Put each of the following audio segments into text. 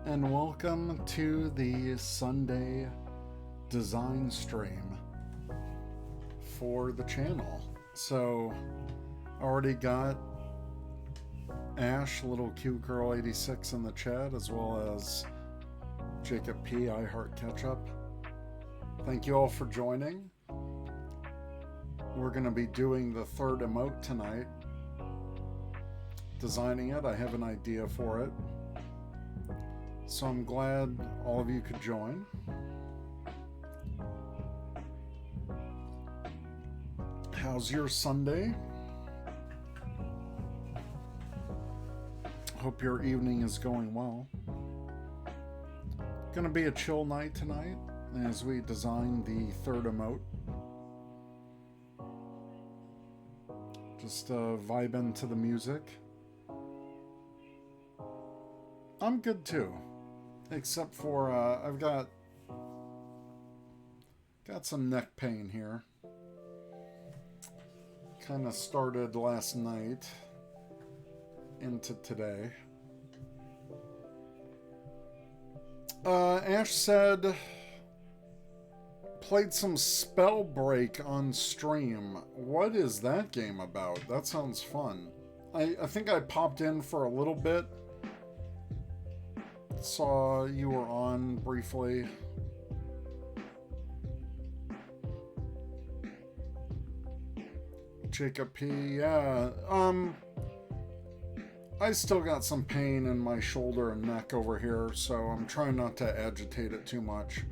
and welcome to the Sunday design stream for the channel. So, already got Ash, little cute girl 86 in the chat, as well as Jacob P, I Heart Ketchup. Thank you all for joining. We're going to be doing the third emote tonight. Designing it, I have an idea for it. So I'm glad all of you could join. How's your Sunday? Hope your evening is going well. Gonna be a chill night tonight as we design the third emote. Just vibing to the music. I'm good too, except for I've got some neck pain here. Kind of started last night into today. Ash said played some Spellbreak on stream. What is that game about? That sounds fun. I think I popped in for a little bit. Saw you were on briefly. Jacob P, yeah. I still got some pain in my shoulder and neck over here, so I'm trying not to agitate it too much.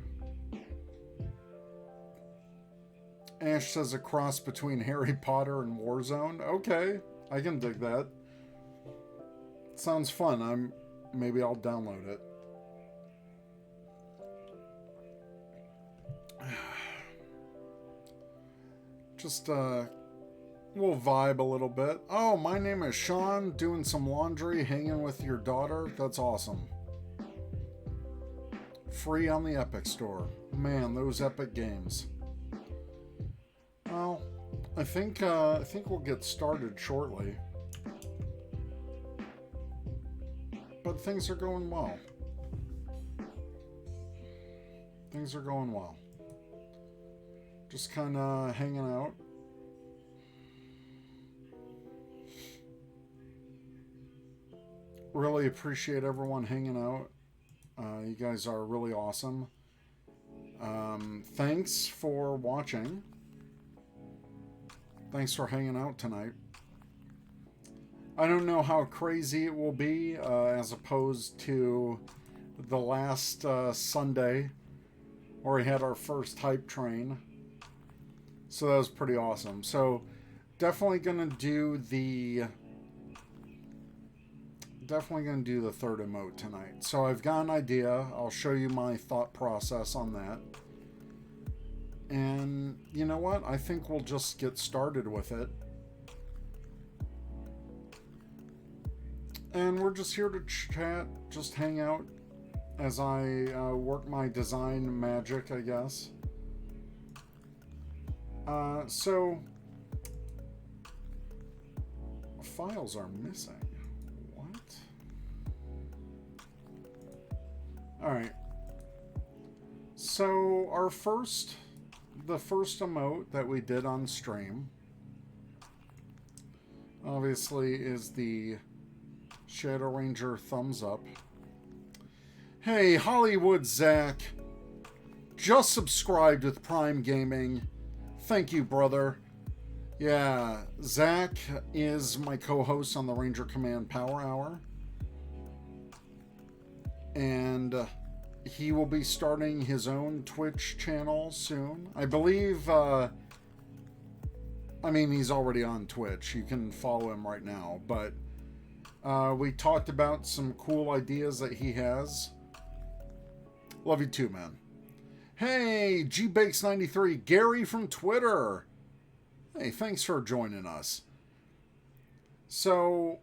Ash says a cross between Harry Potter and Warzone. Okay, I can dig that. Sounds fun. Maybe I'll download it. Just we'll vibe a little bit. Oh, my name is Sean, doing some laundry, hanging with your daughter. That's awesome. Free on the Epic Store. Man, those Epic games. Well, I think we'll get started shortly. But things are going well. Things are going well. Just kind of hanging out. Really appreciate everyone hanging out. You guys are really awesome. Thanks for watching. Thanks for hanging out tonight. I don't know how crazy it will be as opposed to the last Sunday where we had our first hype train. So that was pretty awesome. So definitely gonna do the third emote tonight. So I've got an idea. I'll show you my thought process on that. And you know what? I think we'll just get started with it. And we're just here to chat, just hang out as I work my design magic, I guess. So files are missing. What? All right. So the first emote that we did on stream, obviously, is the Shadow Ranger thumbs up. Hey, Hollywood Zach, just subscribed with Prime Gaming. Thank you, brother. Yeah, Zach is my co-host on the Ranger Command Power Hour. And he will be starting his own Twitch channel soon. I believe, he's already on Twitch. You can follow him right now. But we talked about some cool ideas that he has. Love you too, man. Hey, GBakes93, Gary from Twitter. Hey, thanks for joining us. So,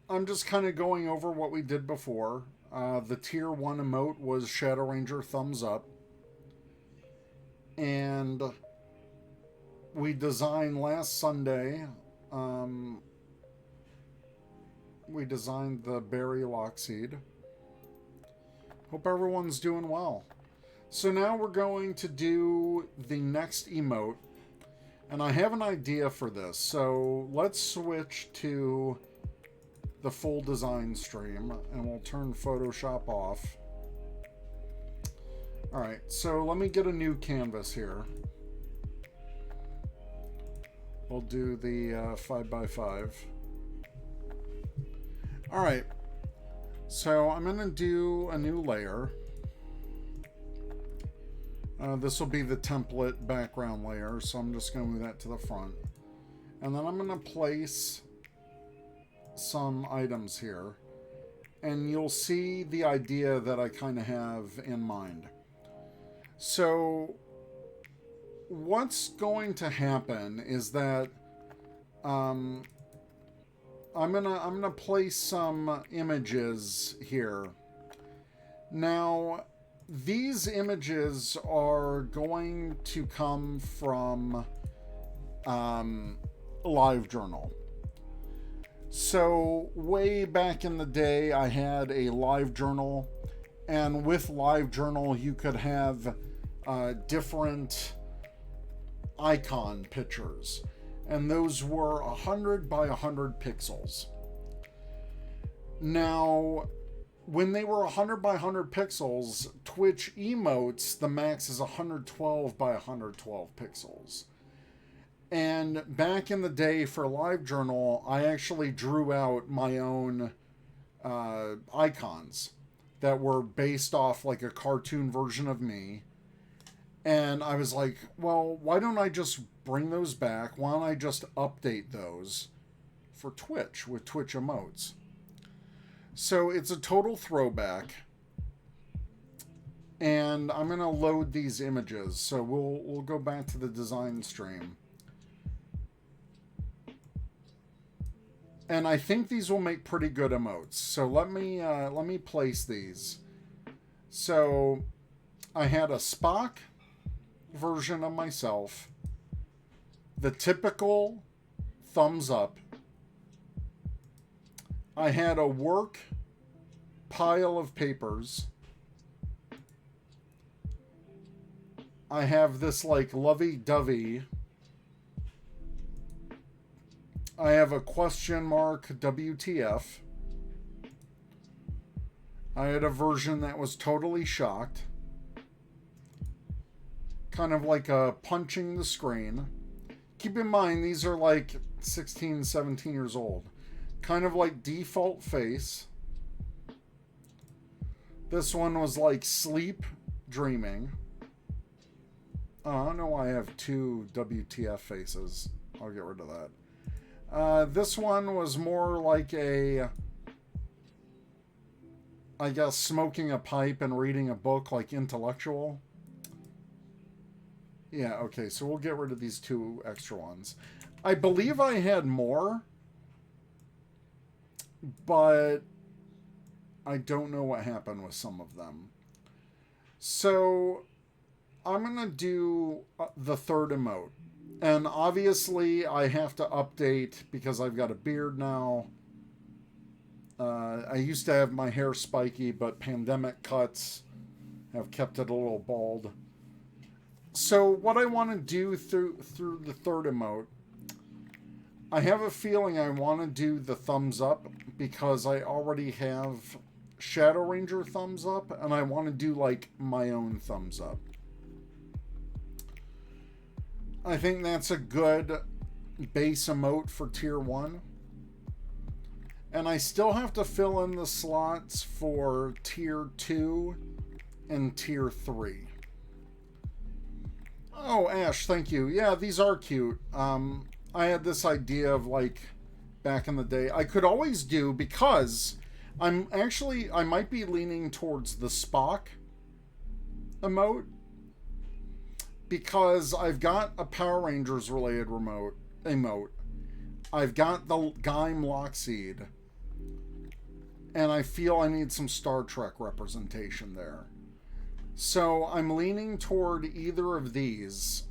I'm just kind of going over what we did before. The tier 1 emote was Shadow Ranger thumbs up. And we designed last Sunday, we designed the Berry Lockseed. Hope everyone's doing well. So now we're going to do the next emote. And I have an idea for this. So let's switch to the full design stream. And we'll turn Photoshop off. Alright, so let me get a new canvas here. We'll do the 5x5. Alright, so I'm going to do a new layer. This will be the template background layer, so I'm just going to move that to the front. And then I'm going to place some items here. And you'll see the idea that I kind of have in mind. So what's going to happen is that I'm gonna place some images here. Now, these images are going to come from LiveJournal. So way back in the day, I had a LiveJournal, and with LiveJournal, you could have different icon pictures, and those were 100 by 100 pixels. Now, when they were 100 by 100 pixels, Twitch emotes, the max is 112 by 112 pixels. And back in the day for LiveJournal, I actually drew out my own icons that were based off like a cartoon version of me. And I was like, well, why don't I just bring those back? Why don't I just update those for Twitch with Twitch emotes? So it's a total throwback. And I'm going to load these images. So we'll go back to the design stream. And I think these will make pretty good emotes. So let me place these. So I had a Spock version of myself, the typical thumbs up. I had a work pile of papers. I have this like lovey-dovey. I have a question mark WTF. I had a version that was totally shocked. Kind of like a punching the screen. Keep in mind, these are like 16, 17 years old. Kind of like default face. This one was like sleep dreaming. Oh, I don't know why I have two WTF faces. I'll get rid of that. This one was more like a, I guess, smoking a pipe and reading a book, like intellectual. Yeah, okay, so we'll get rid of these two extra ones. I believe I had more, but I don't know what happened with some of them. So I'm going to do the third emote. And obviously I have to update because I've got a beard now. I used to have my hair spiky, but pandemic cuts have kept it a little bald. So what I want to do through the third emote, I have a feeling I want to do the thumbs up because I already have Shadow Ranger thumbs up, and I want to do like my own thumbs up. I think that's a good base emote for tier 1. And I still have to fill in the slots for tier 2 and tier 3. Oh, Ash, thank you. Yeah, these are cute. I had this idea of like back in the day. I could always do, because I might be leaning towards the Spock emote, because I've got a Power Rangers related emote. I've got the Gaim Lockseed, and I feel I need some Star Trek representation there. So I'm leaning toward either of these.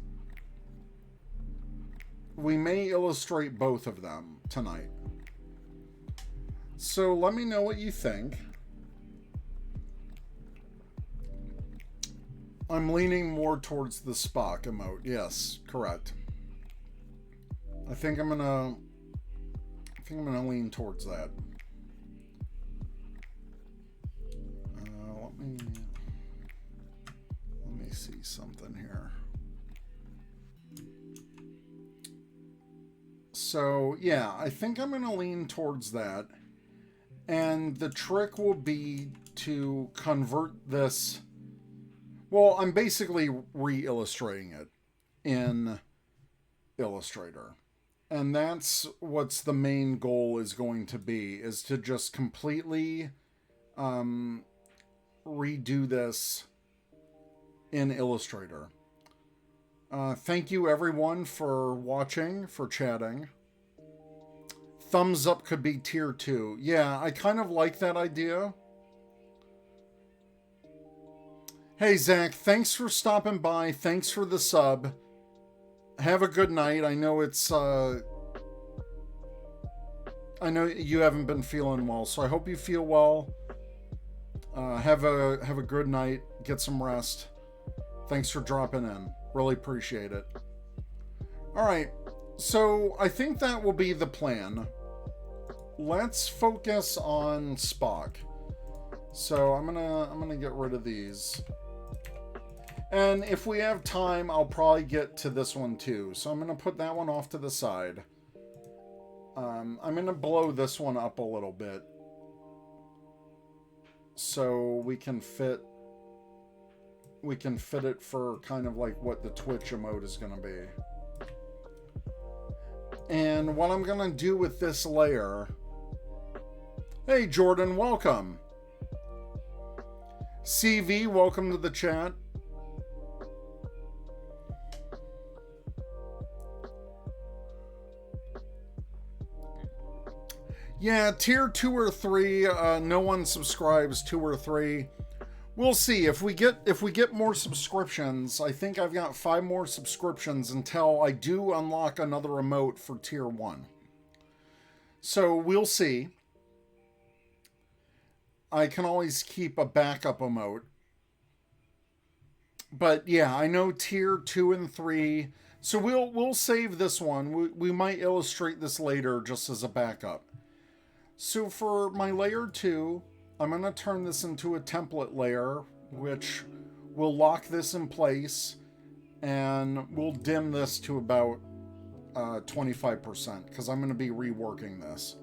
We may illustrate both of them tonight. So let me know what you think. I'm leaning more towards the Spock emote. Yes, correct. I think I'm gonna lean towards that. Let me see something here. So yeah, I think I'm gonna lean towards that. And the trick will be to convert this. Well, I'm basically re-illustrating it in Illustrator. And that's what's the main goal is going to be, is to just completely redo this in Illustrator. Thank you everyone for watching, for chatting. Thumbs up could be tier 2. Yeah, I kind of like that idea. Hey Zach, thanks for stopping by. Thanks for the sub. Have a good night. I know it's I know you haven't been feeling well, so I hope you feel well. Have a good night. Get some rest. Thanks for dropping in. Really appreciate it. All right. So, I think that will be the plan. Let's focus on Spock. So, I'm going to get rid of these. And if we have time, I'll probably get to this one too. So I'm going to put that one off to the side. I'm going to blow this one up a little bit. So we can fit it for kind of like what the Twitch emote is going to be. And what I'm going to do with this layer... Hey Jordan, welcome. CV, welcome to the chat. Yeah, tier 2 or 3, no one subscribes 2 or 3. We'll see. If we get more subscriptions, I think I've got 5 more subscriptions until I do unlock another emote for tier 1. So we'll see. I can always keep a backup emote. But yeah, I know tier 2 and 3. So we'll save this one. We might illustrate this later just as a backup. So for my layer 2, I'm going to turn this into a template layer, which will lock this in place, and we'll dim this to about 25%, because I'm going to be reworking this.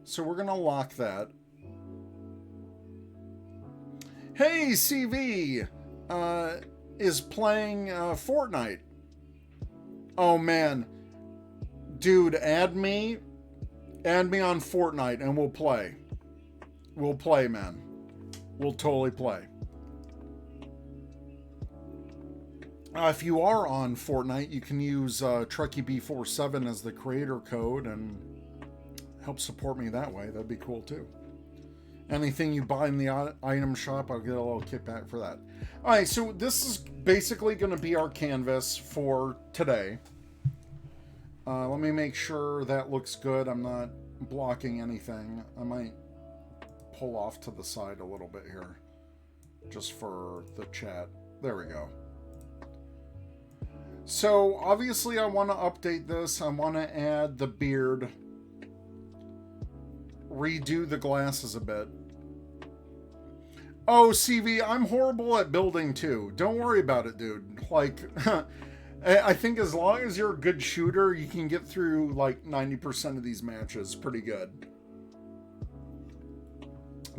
So we're going to lock that. Hey, CV is playing Fortnite. Oh, man. Dude, add me on Fortnite and we'll play. We'll play, man. We'll totally play. If you are on Fortnite, you can use Trekkieb47 as the creator code and help support me that way. That'd be cool too. Anything you buy in the item shop, I'll get a little kickback for that. All right, so this is basically going to be our canvas for today. Let me make sure that looks good. I'm not blocking anything. I might pull off to the side a little bit here just for the chat. There we go. So obviously I want to update this. I want to add the beard, redo the glasses a bit. Oh, CV, I'm horrible at building too. Don't worry about it, dude. Like, I think as long as you're a good shooter, you can get through like 90% of these matches pretty good.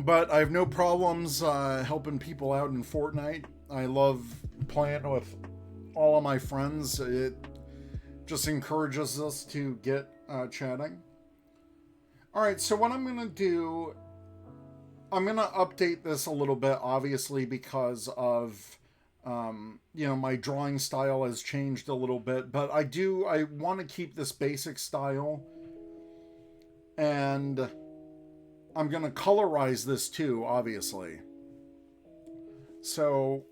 But I have no problems helping people out in Fortnite. I love playing with all of my friends. It just encourages us to get chatting. All right, so what I'm going to do, I'm going to update this a little bit, obviously, because of, you know, my drawing style has changed a little bit. But I want to keep this basic style. And I'm going to colorize this too, obviously. So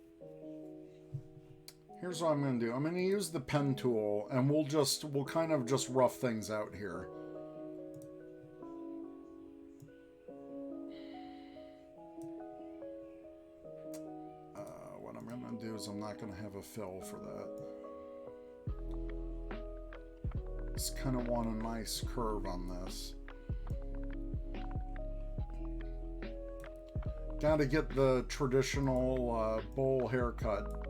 here's what I'm going to do. I'm going to use the pen tool, and we'll kind of just rough things out here. What I'm going going to do is I'm not going to have a fill for that. Just kind of want a nice curve on this. Got to get the traditional bowl haircut.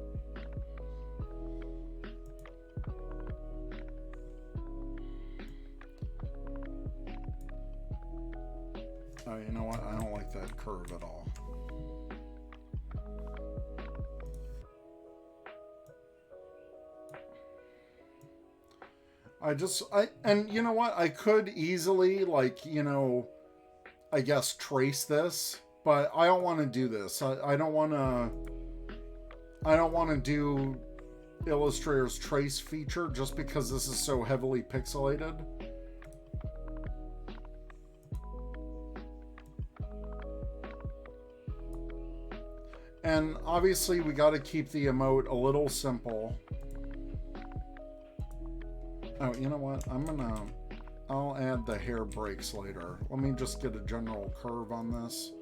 Oh, you know what? I don't like that curve at all. And you know what? I could easily, like, you know, I guess trace this, but I don't want to do this. I don't want to do Illustrator's trace feature just because this is so heavily pixelated. And obviously we got to keep the emote a little simple. Oh, you know what? I'll add the hair breaks later. Let me just get a general curve on this.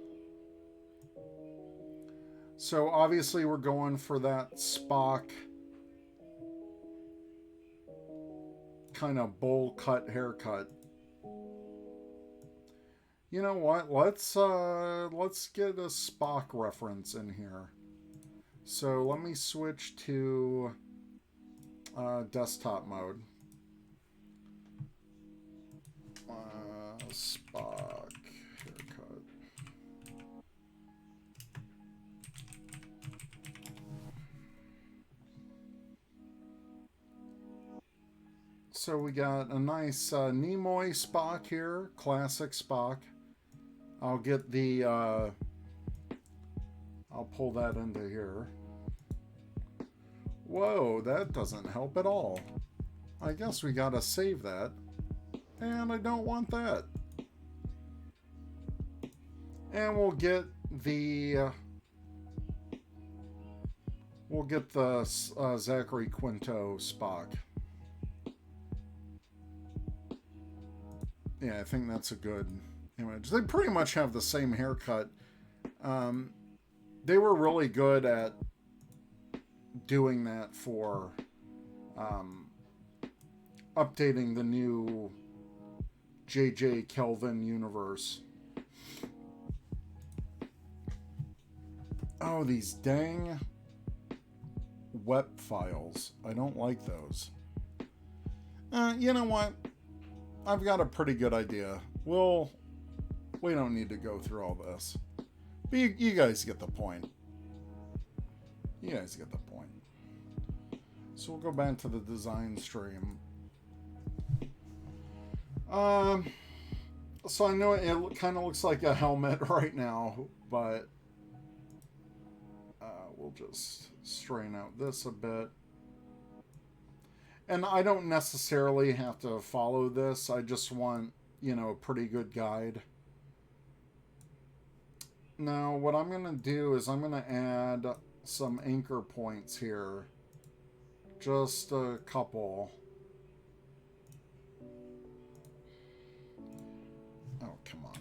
So obviously we're going for that Spock kind of bowl cut haircut. You know what? Let's get a Spock reference in here. So let me switch to desktop mode. Spock haircut. So we got a nice Nimoy Spock here, classic Spock. I'll get the, I'll pull that into here. Whoa, that doesn't help at all. I guess we gotta save that. And I don't want that. And we'll get the Zachary Quinto Spock. Yeah, I think that's a good image. They pretty much have the same haircut. They were really good at doing that for updating the new J.J. Kelvin universe. Oh, these dang WEP files. I don't like those. You know what? I've got a pretty good idea. We don't need to go through all this. But you guys get the point. You guys get the point. So we'll go back to the design stream. So I know it kind of looks like a helmet right now, but we'll just straighten out this a bit. And I don't necessarily have to follow this. I just want, you know, a pretty good guide. Now, what I'm going to do is I'm going to add some anchor points here. Just a couple. Oh, come on.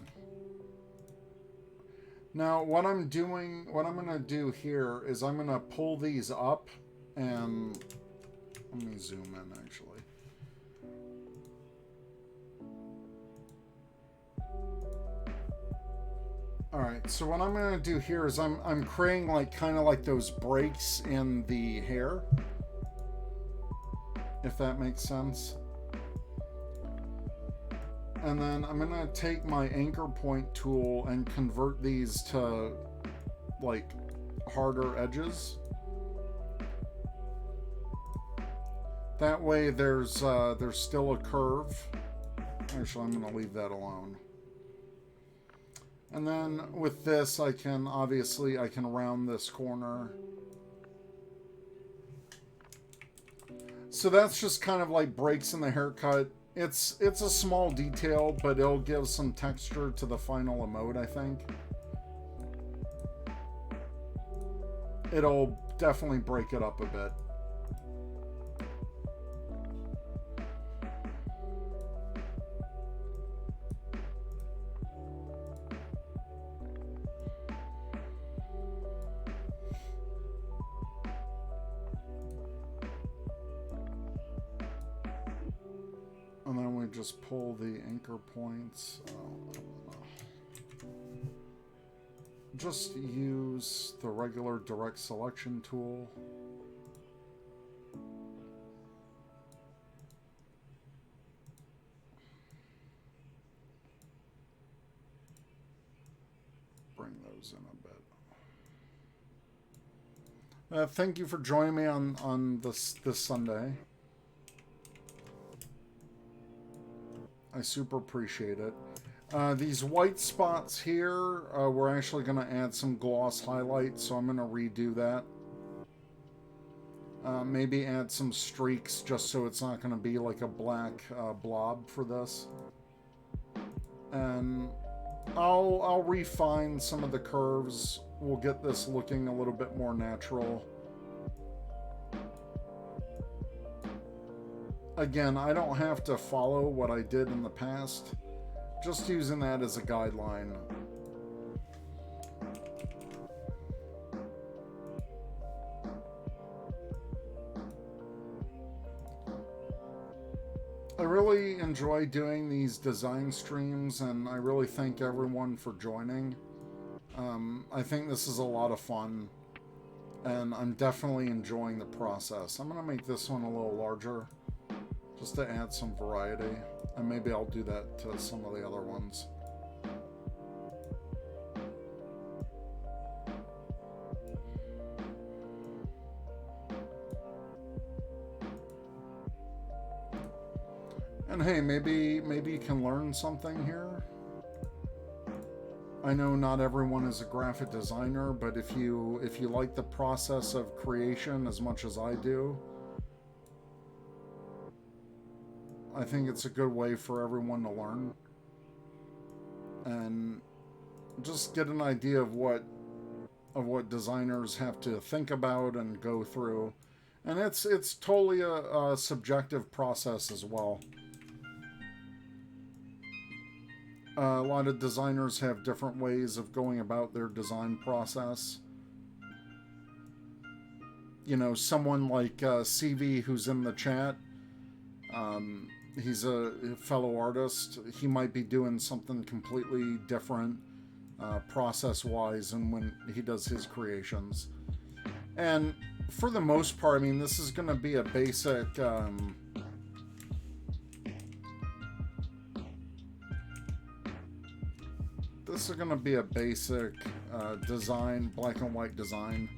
Now, what I'm going to do here is I'm going to pull these up and let me zoom in actually. All right, so what I'm going to do here is I'm creating like kind of like those breaks in the hair, if that makes sense. And then I'm going to take my anchor point tool and convert these to like harder edges. That way there's still a curve. Actually, I'm going to leave that alone. And then with this, I can round this corner. So that's just kind of like breaks in the haircut. It's a small detail, but it'll give some texture to the final emote, I think. It'll definitely break it up a bit. just pull the anchor points? Just use the regular direct selection tool. Bring those in a bit. Thank you for joining me on this Sunday. I super appreciate it. These white spots here, we're actually going to add some gloss highlights, so I'm going to redo that. Maybe add some streaks just so it's not going to be like a black blob for this. And I'll refine some of the curves. We'll get this looking a little bit more natural. Again, I don't have to follow what I did in the past. Just using that as a guideline. I really enjoy doing these design streams, and I really thank everyone for joining. I think this is a lot of fun, and I'm definitely enjoying the process. I'm going to make this one a little larger, just to add some variety, and maybe I'll do that to some of the other ones. And hey, maybe you can learn something here. I know not everyone is a graphic designer, but if you like the process of creation as much as I do, I think it's a good way for everyone to learn and just get an idea of what designers have to think about and go through. And it's totally a subjective process as well. A lot of designers have different ways of going about their design process. You know, someone like CV, who's in the chat, he's a fellow artist. He might be doing something completely different process-wise and when he does his creations. And for the most part, I mean, this is going to be a basic... This is going to be a basic design, black and white design.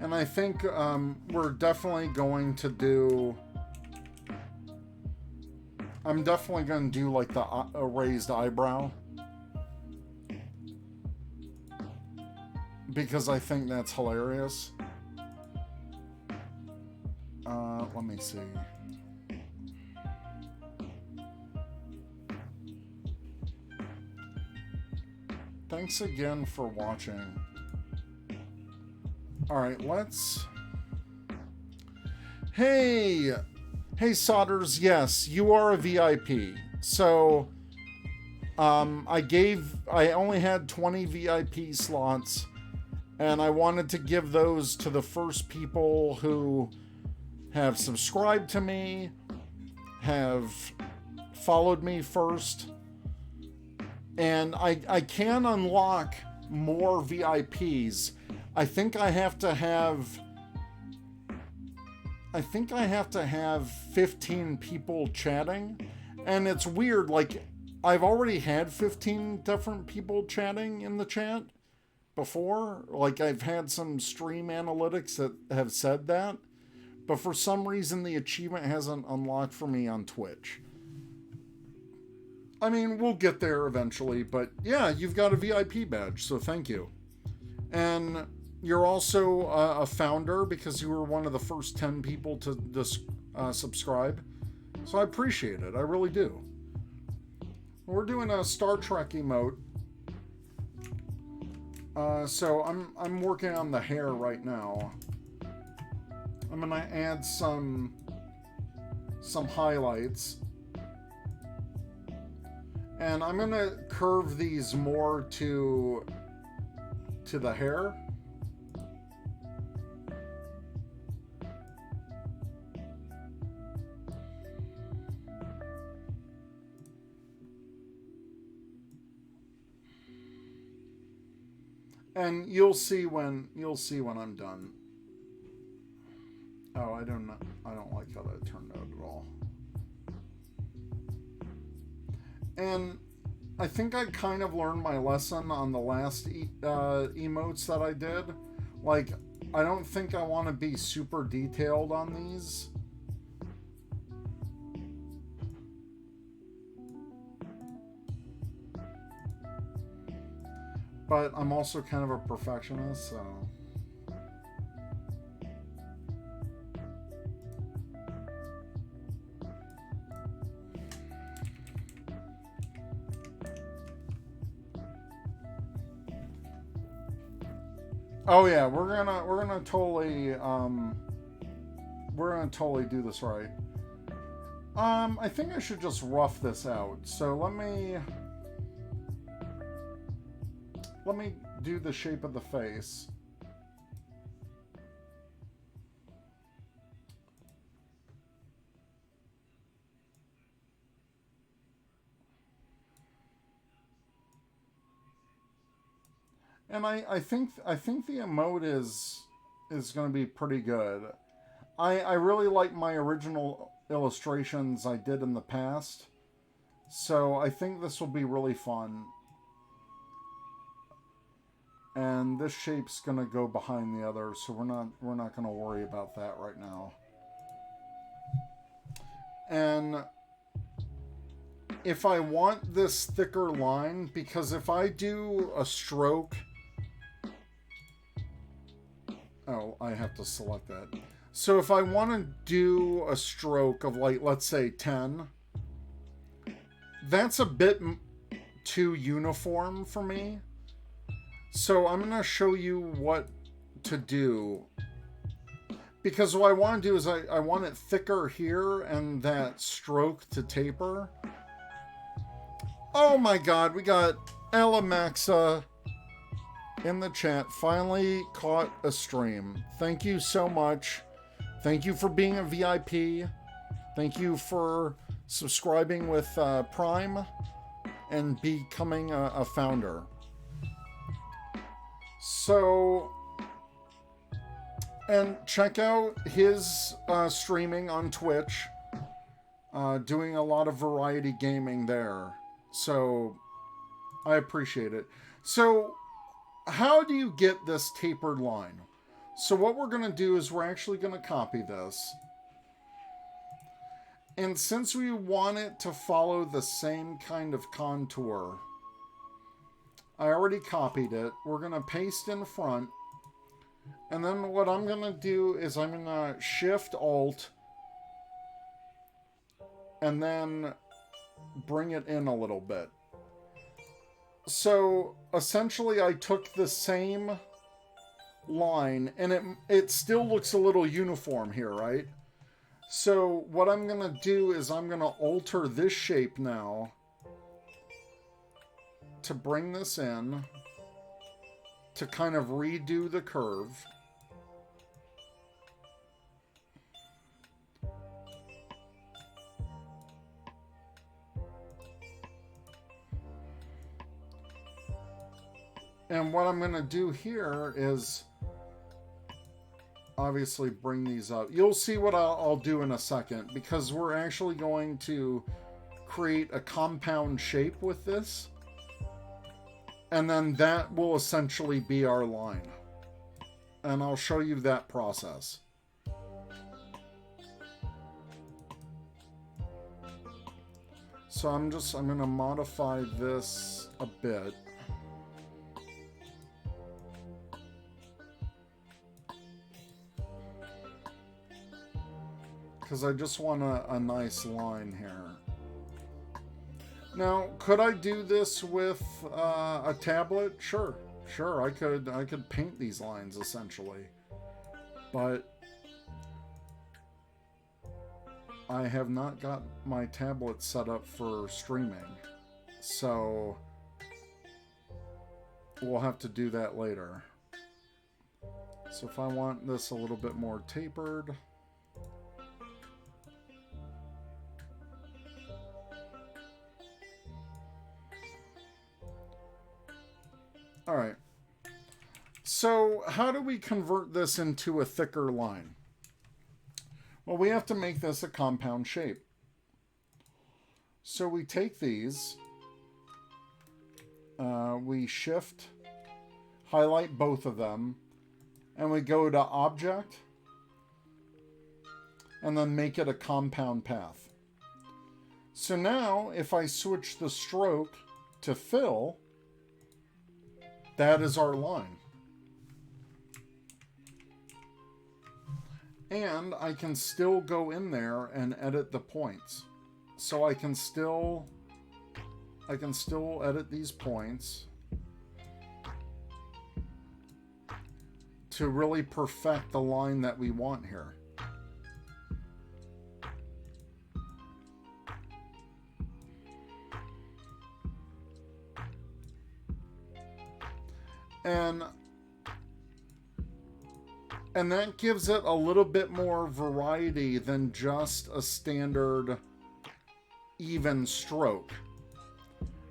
And I think we're definitely going to do... I'm definitely going to do like the raised eyebrow. Because I think that's hilarious. Let me see. Thanks again for watching. Alright, let's... Hey! Hey, Sodders, yes, you are a VIP. So, I only had 20 VIP slots, and I wanted to give those to the first people who have subscribed to me, have followed me first, and I can unlock more VIPs. I think I have to have 15 people chatting, and it's weird, like, I've already had 15 different people chatting in the chat before. Like, I've had some stream analytics that have said that. But for some reason, the achievement hasn't unlocked for me on Twitch. I mean, we'll get there eventually, but yeah, you've got a VIP badge, so thank you. And you're also a founder because you were one of the first 10 people to subscribe. So I appreciate it, I really do. We're doing a Star Trek emote. So I'm working on the hair right now. I'm gonna add some highlights, and I'm gonna curve these more to to the hair. And you'll see when I'm done. Oh, I don't like how that turned out at all. And I think I kind of learned my lesson on the last emotes that I did. Like, I don't think I want to be super detailed on these. But I'm also kind of a perfectionist, so... Oh yeah, we're gonna totally do this right. I think I should just rough this out. So let me do the shape of the face. And I think the emote is going to be pretty good. I really like my original illustrations I did in the past, so I think this will be really fun. And this shape's going to go behind the other, so we're not going to worry about that right now. And if I want this thicker line, because if I do a stroke... Oh, I have to select that. So if I want to do a stroke of, like, let's say 10, that's a bit too uniform for me. So I'm going to show you what to do. Because what I want to do is I want it thicker here and that stroke to taper. Oh my god, we got Alamaxa in the chat. Finally caught a stream. Thank you so much. Thank you for being a VIP. Thank you for subscribing with Prime and becoming a founder. So, and check out his streaming on Twitch. Doing a lot of variety gaming there. So, I appreciate it. So, how do you get this tapered line? So what we're going to do is we're actually going to copy this. And since we want it to follow the same kind of contour, I already copied it. We're going to paste in front. And then what I'm going to do is I'm going to Shift-Alt and then bring it in a little bit. So essentially I took the same line and it still looks a little uniform here, right? So what I'm going to do is I'm going to alter this shape now to bring this in to kind of redo the curve. And what I'm going to do here is obviously bring these up. You'll see what I'll do in a second, because we're actually going to create a compound shape with this. And then that will essentially be our line. And I'll show you that process. So I'm going to modify this a bit. Because I just want a nice line here. Now, could I do this with a tablet? Sure, I could paint these lines essentially, but I have not got my tablet set up for streaming, so we'll have to do that later. So if I want this a little bit more tapered. All right. So how do we convert this into a thicker line? Well, we have to make this a compound shape. So we take these, we shift, highlight both of them, and we go to Object, and then make it a compound path. So now, if I switch the stroke to fill, that is our line. And I can still go in there and edit the points. So I can still edit these points to really perfect the line that we want here. And that gives it a little bit more variety than just a standard even stroke.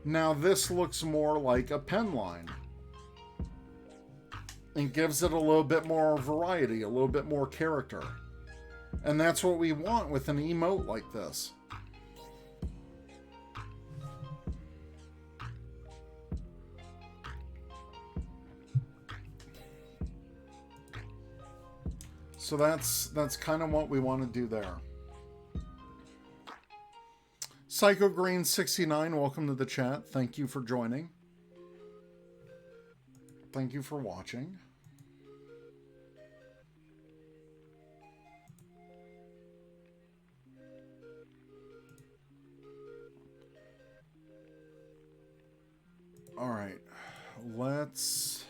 Now this looks more like a pen line. And gives it a little bit more variety, a little bit more character. And that's what we want with an emote like this. So that's kind of what we want to do there. PsychoGreen69, welcome to the chat. Thank you for joining. Thank you for watching. All right, let's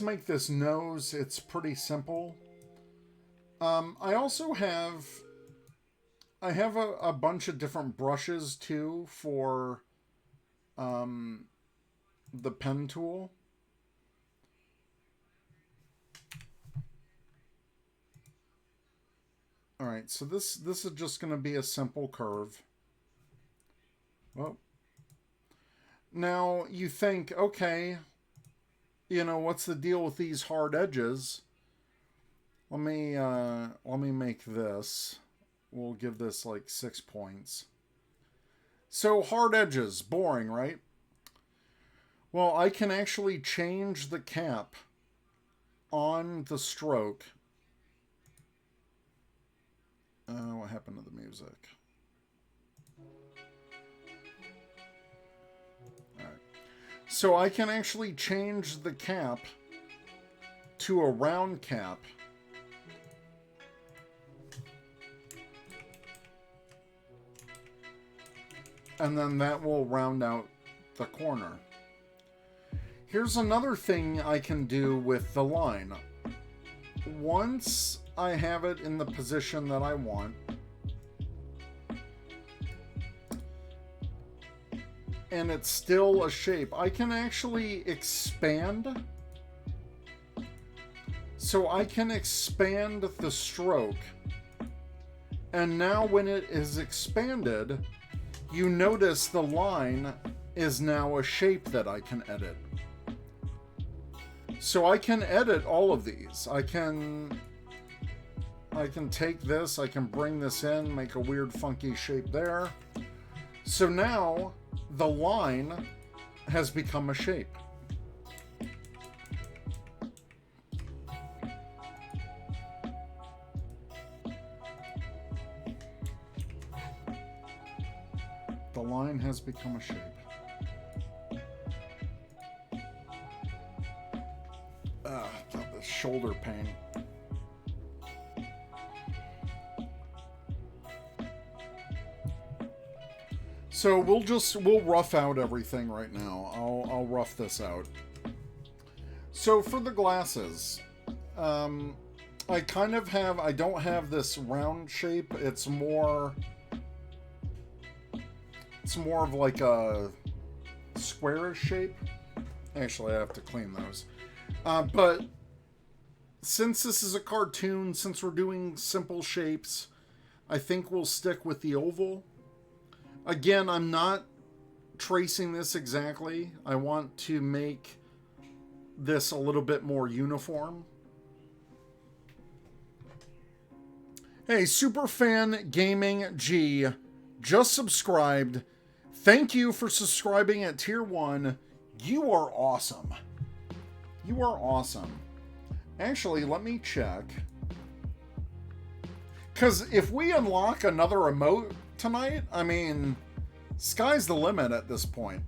make this nose. It's pretty simple. I also have a bunch of different brushes too for the pen tool. All right, so this is just going to be a simple curve. Well, now you think, okay, you know, what's the deal with these hard edges? Let me make this. We'll give this like 6 points. So hard edges, boring, right? Well, I can actually change the cap on the stroke. What happened to the music? All right. So I can actually change the cap to a round cap. And then that will round out the corner. Here's another thing I can do with the line. Once I have it in the position that I want, and it's still a shape, I can actually expand. So I can expand the stroke. And now when it is expanded, you notice the line is now a shape that I can edit. So I can edit all of these. I can take this, I can bring this in, make a weird funky shape there. So now the line has become a shape. The line has become a shape. The shoulder pain. So we'll rough out everything right now. I'll rough this out. So for the glasses, I don't have this round shape. It's more of like a squarish shape. Actually, I have to clean those. But since this is a cartoon, since we're doing simple shapes, I think we'll stick with the oval. Again, I'm not tracing this exactly. I want to make this a little bit more uniform. Hey, Superfan Gaming G just subscribed. Thank you for subscribing at tier 1. You are awesome. You are awesome. Actually, let me check. Because if we unlock another emote tonight, I mean, sky's the limit at this point.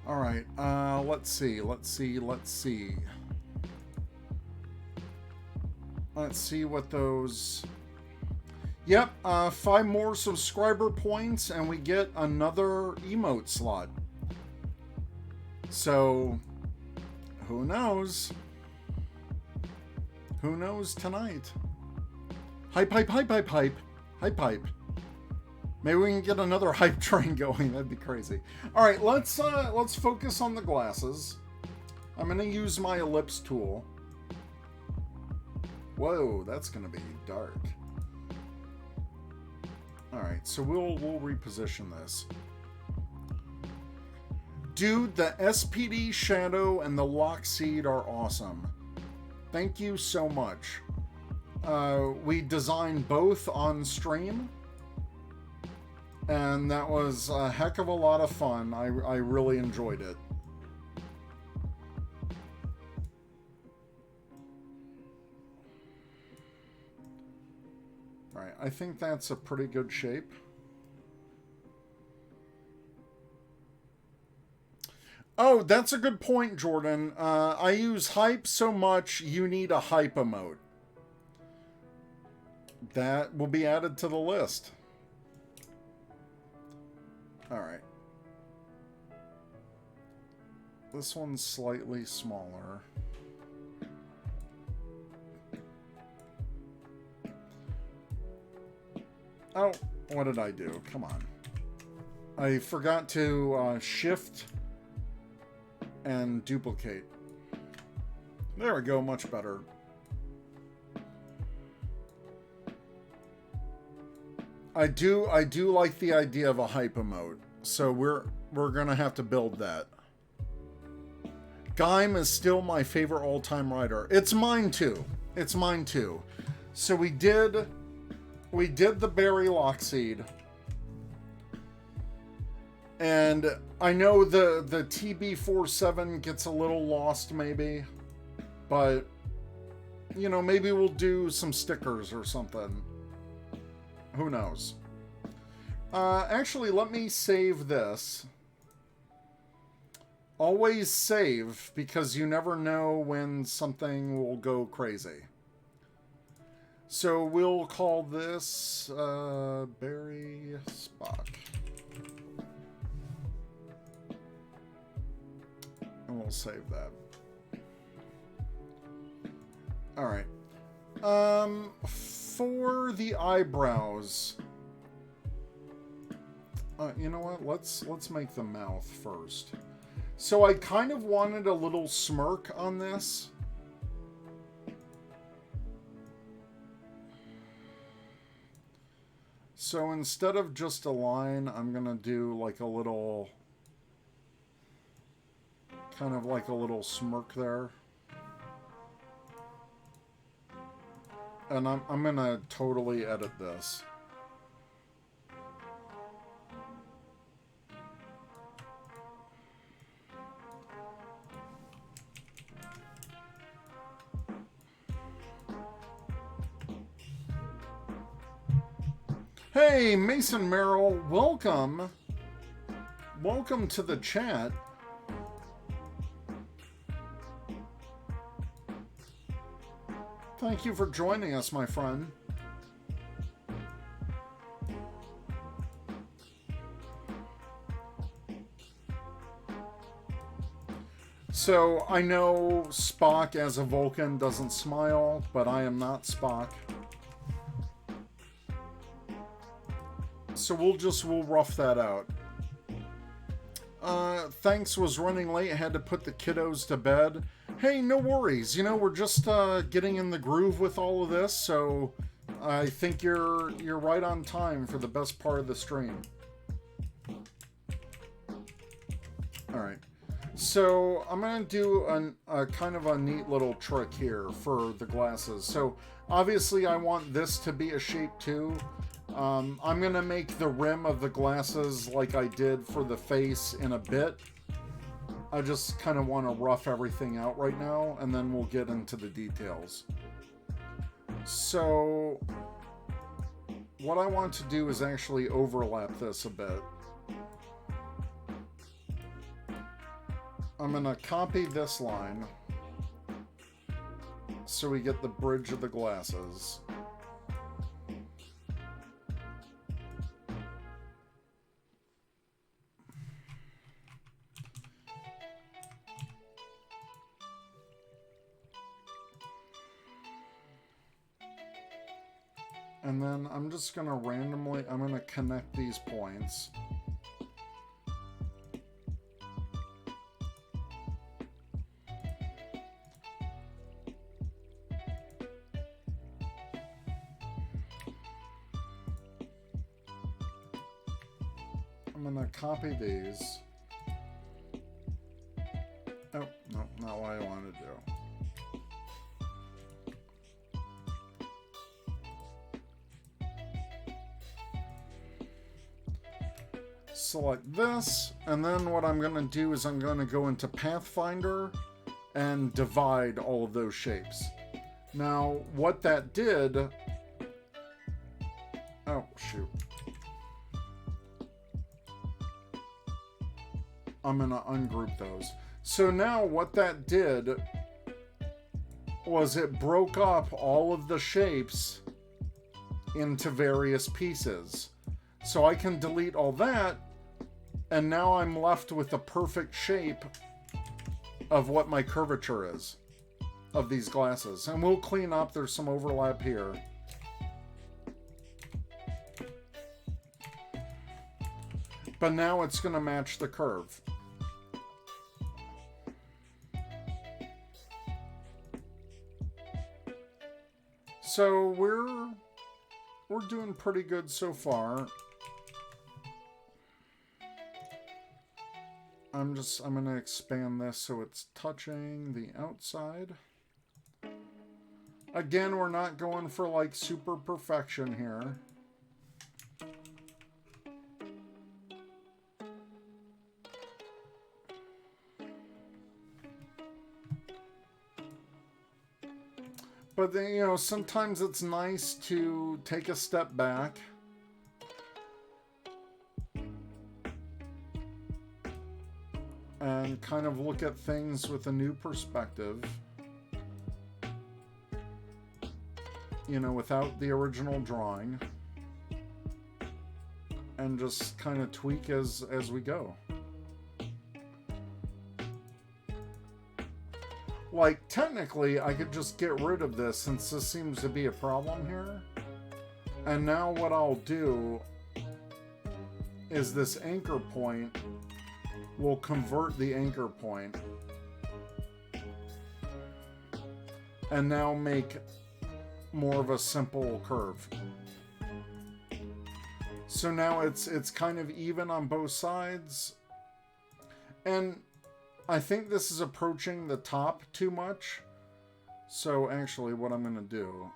All right, let's see. Let's see what those... Yep, 5 more subscriber points and we get another emote slot. So, who knows? Who knows tonight? Hype, hype, hype, hype, hype. Hype, hype. Maybe we can get another hype train going. That'd be crazy. All right, let's focus on the glasses. I'm gonna use my ellipse tool. Whoa, that's gonna be dark. All right, so we'll reposition this. Dude, the SPD shadow and the lock seed are awesome. Thank you so much. We designed both on stream, and that was a heck of a lot of fun. I really enjoyed it. All right, I think that's a pretty good shape. Oh, that's a good point, Jordan. I use hype so much, you need a hype emote. That will be added to the list. All right. This one's slightly smaller. Oh, what did I do? Come on. I forgot to shift and duplicate. There we go, much better. I do like the idea of a hype emote, so we're gonna have to build that. Gaim is still my favorite all-time writer. It's mine too. It's mine too. So we did the berry lockseed. And I know the TB47 gets a little lost maybe, but you know, maybe we'll do some stickers or something. Who knows? Actually, let me save this. Always save, because you never know when something will go crazy. So we'll call this Berry Spock. And we'll save that. Alright. For the eyebrows, you know what? Let's make the mouth first. So I kind of wanted a little smirk on this. So instead of just a line, I'm gonna do like a little, kind of like a little smirk there. And I'm gonna totally edit this. Hey, Mason Merrill, welcome. Welcome to the chat. Thank you for joining us, my friend. So I know Spock as a Vulcan doesn't smile, but I am not Spock. So we'll rough that out. Thanks, was running late. I had to put the kiddos to bed. Hey, no worries. You know, we're just getting in the groove with all of this, so I think you're right on time for the best part of the stream. All right. So I'm going to do a kind of a neat little trick here for the glasses. So obviously I want this to be a shape too. I'm going to make the rim of the glasses like I did for the face in a bit. I just kind of want to rough everything out right now, and then we'll get into the details. So what I want to do is actually overlap this a bit. I'm going to copy this line so we get the bridge of the glasses. And then I'm just going to randomly, I'm going to connect these points. I'm going to copy these. Oh, no, not what I want to do. Select this, and then what I'm going to do is I'm going to go into Pathfinder and divide all of those shapes. Now, what that did... Oh, shoot. I'm going to ungroup those. So now what that did was it broke up all of the shapes into various pieces. So I can delete all that, and now I'm left with the perfect shape of what my curvature is of these glasses. And we'll clean up, there's some overlap here. But now it's going to match the curve. So we're doing pretty good so far. I'm going to expand this so it's touching the outside. Again, we're not going for like super perfection here. But then, you know, sometimes it's nice to take a step back. And kind of look at things with a new perspective. You know, without the original drawing. And just kind of tweak as we go. Like, technically, I could just get rid of this since this seems to be a problem here. And now what I'll do is this anchor point will convert the anchor point and now make more of a simple curve. So now it's kind of even on both sides. And I think this is approaching the top too much. So actually what I'm going to do,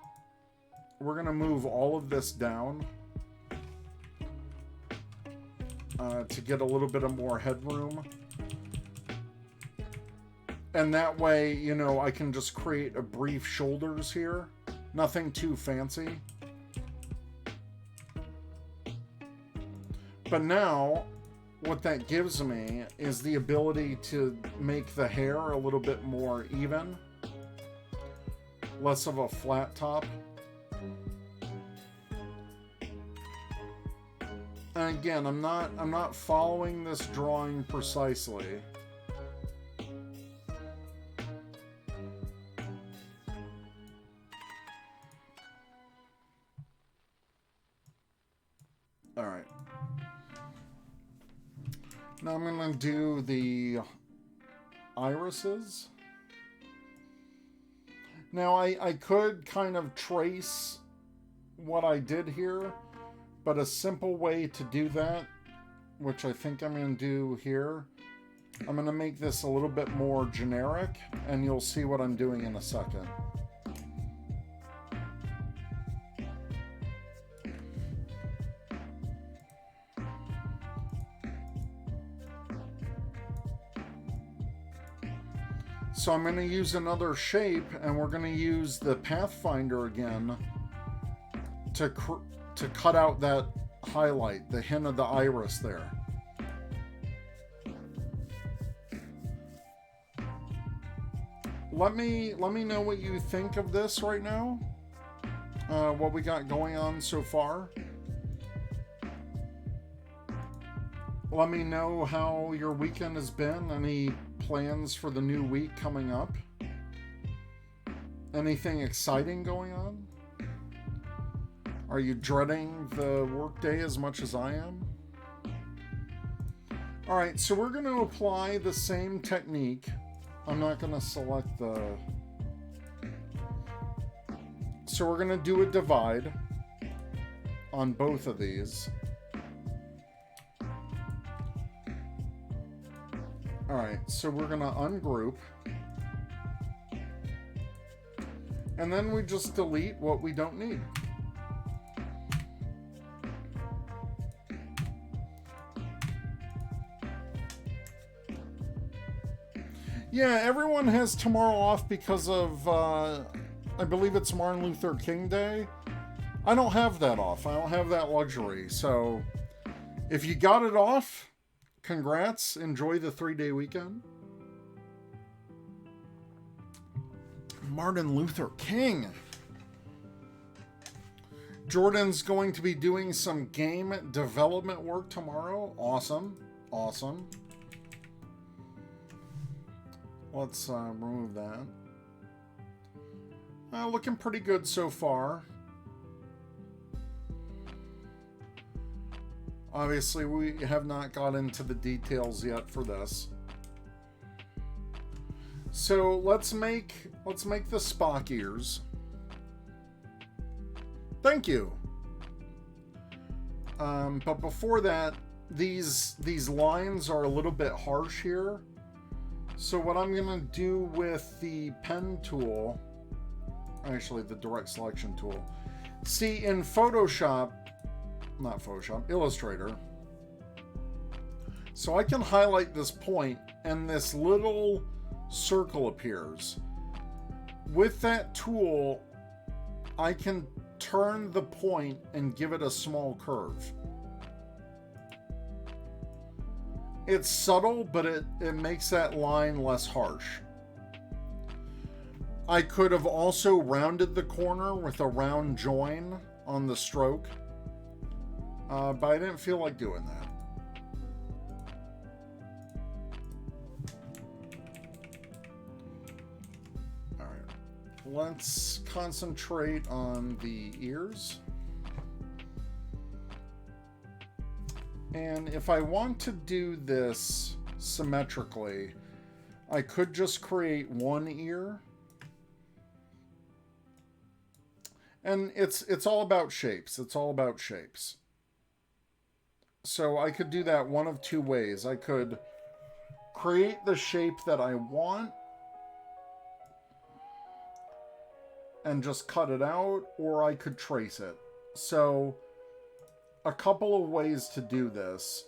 we're going to move all of this down to get a little bit of more headroom. And that way, you know, I can just create a brief shoulders here. Nothing too fancy. But now, what that gives me is the ability to make the hair a little bit more even. Less of a flat top. And again, I'm not following this drawing precisely. Now I'm going to do the irises. Now I could kind of trace what I did here, but a simple way to do that, which I think I'm going to do here, I'm going to make this a little bit more generic, and you'll see what I'm doing in a second. So I'm going to use another shape, and we're going to use the Pathfinder again to cut out that highlight, the hint of the iris there. Let me know what you think of this right now. What we got going on so far. Let me know how your weekend has been. Any plans for the new week coming up? Anything exciting going on? Are you dreading the workday as much as I am? Alright, so we're going to apply the same technique. I'm not going to select the... So we're going to do a divide on both of these. Alright, so we're going to ungroup. And then we just delete what we don't need. Yeah, everyone has tomorrow off because of, I believe it's Martin Luther King Day. I don't have that off. I don't have that luxury. So if you got it off, congrats. Enjoy the 3-day weekend. Martin Luther King. Jordan's going to be doing some game development work tomorrow. Awesome. Awesome. Let's remove that. Looking pretty good so far. Obviously, we have not got into the details yet for this. So let's make the Spock ears. Thank you. But before that, these lines are a little bit harsh here. So what I'm going to do with the pen tool, actually the direct selection tool. See, in Illustrator. So I can highlight this point and this little circle appears. With that tool, I can turn the point and give it a small curve. It's subtle, but it makes that line less harsh. I could have also rounded the corner with a round join on the stroke, but I didn't feel like doing that. All right, let's concentrate on the ears. And if I want to do this symmetrically, I could just create one ear. And it's all about shapes. It's all about shapes. So I could do that one of two ways. I could create the shape that I want and just cut it out, or I could trace it. So a couple of ways to do this.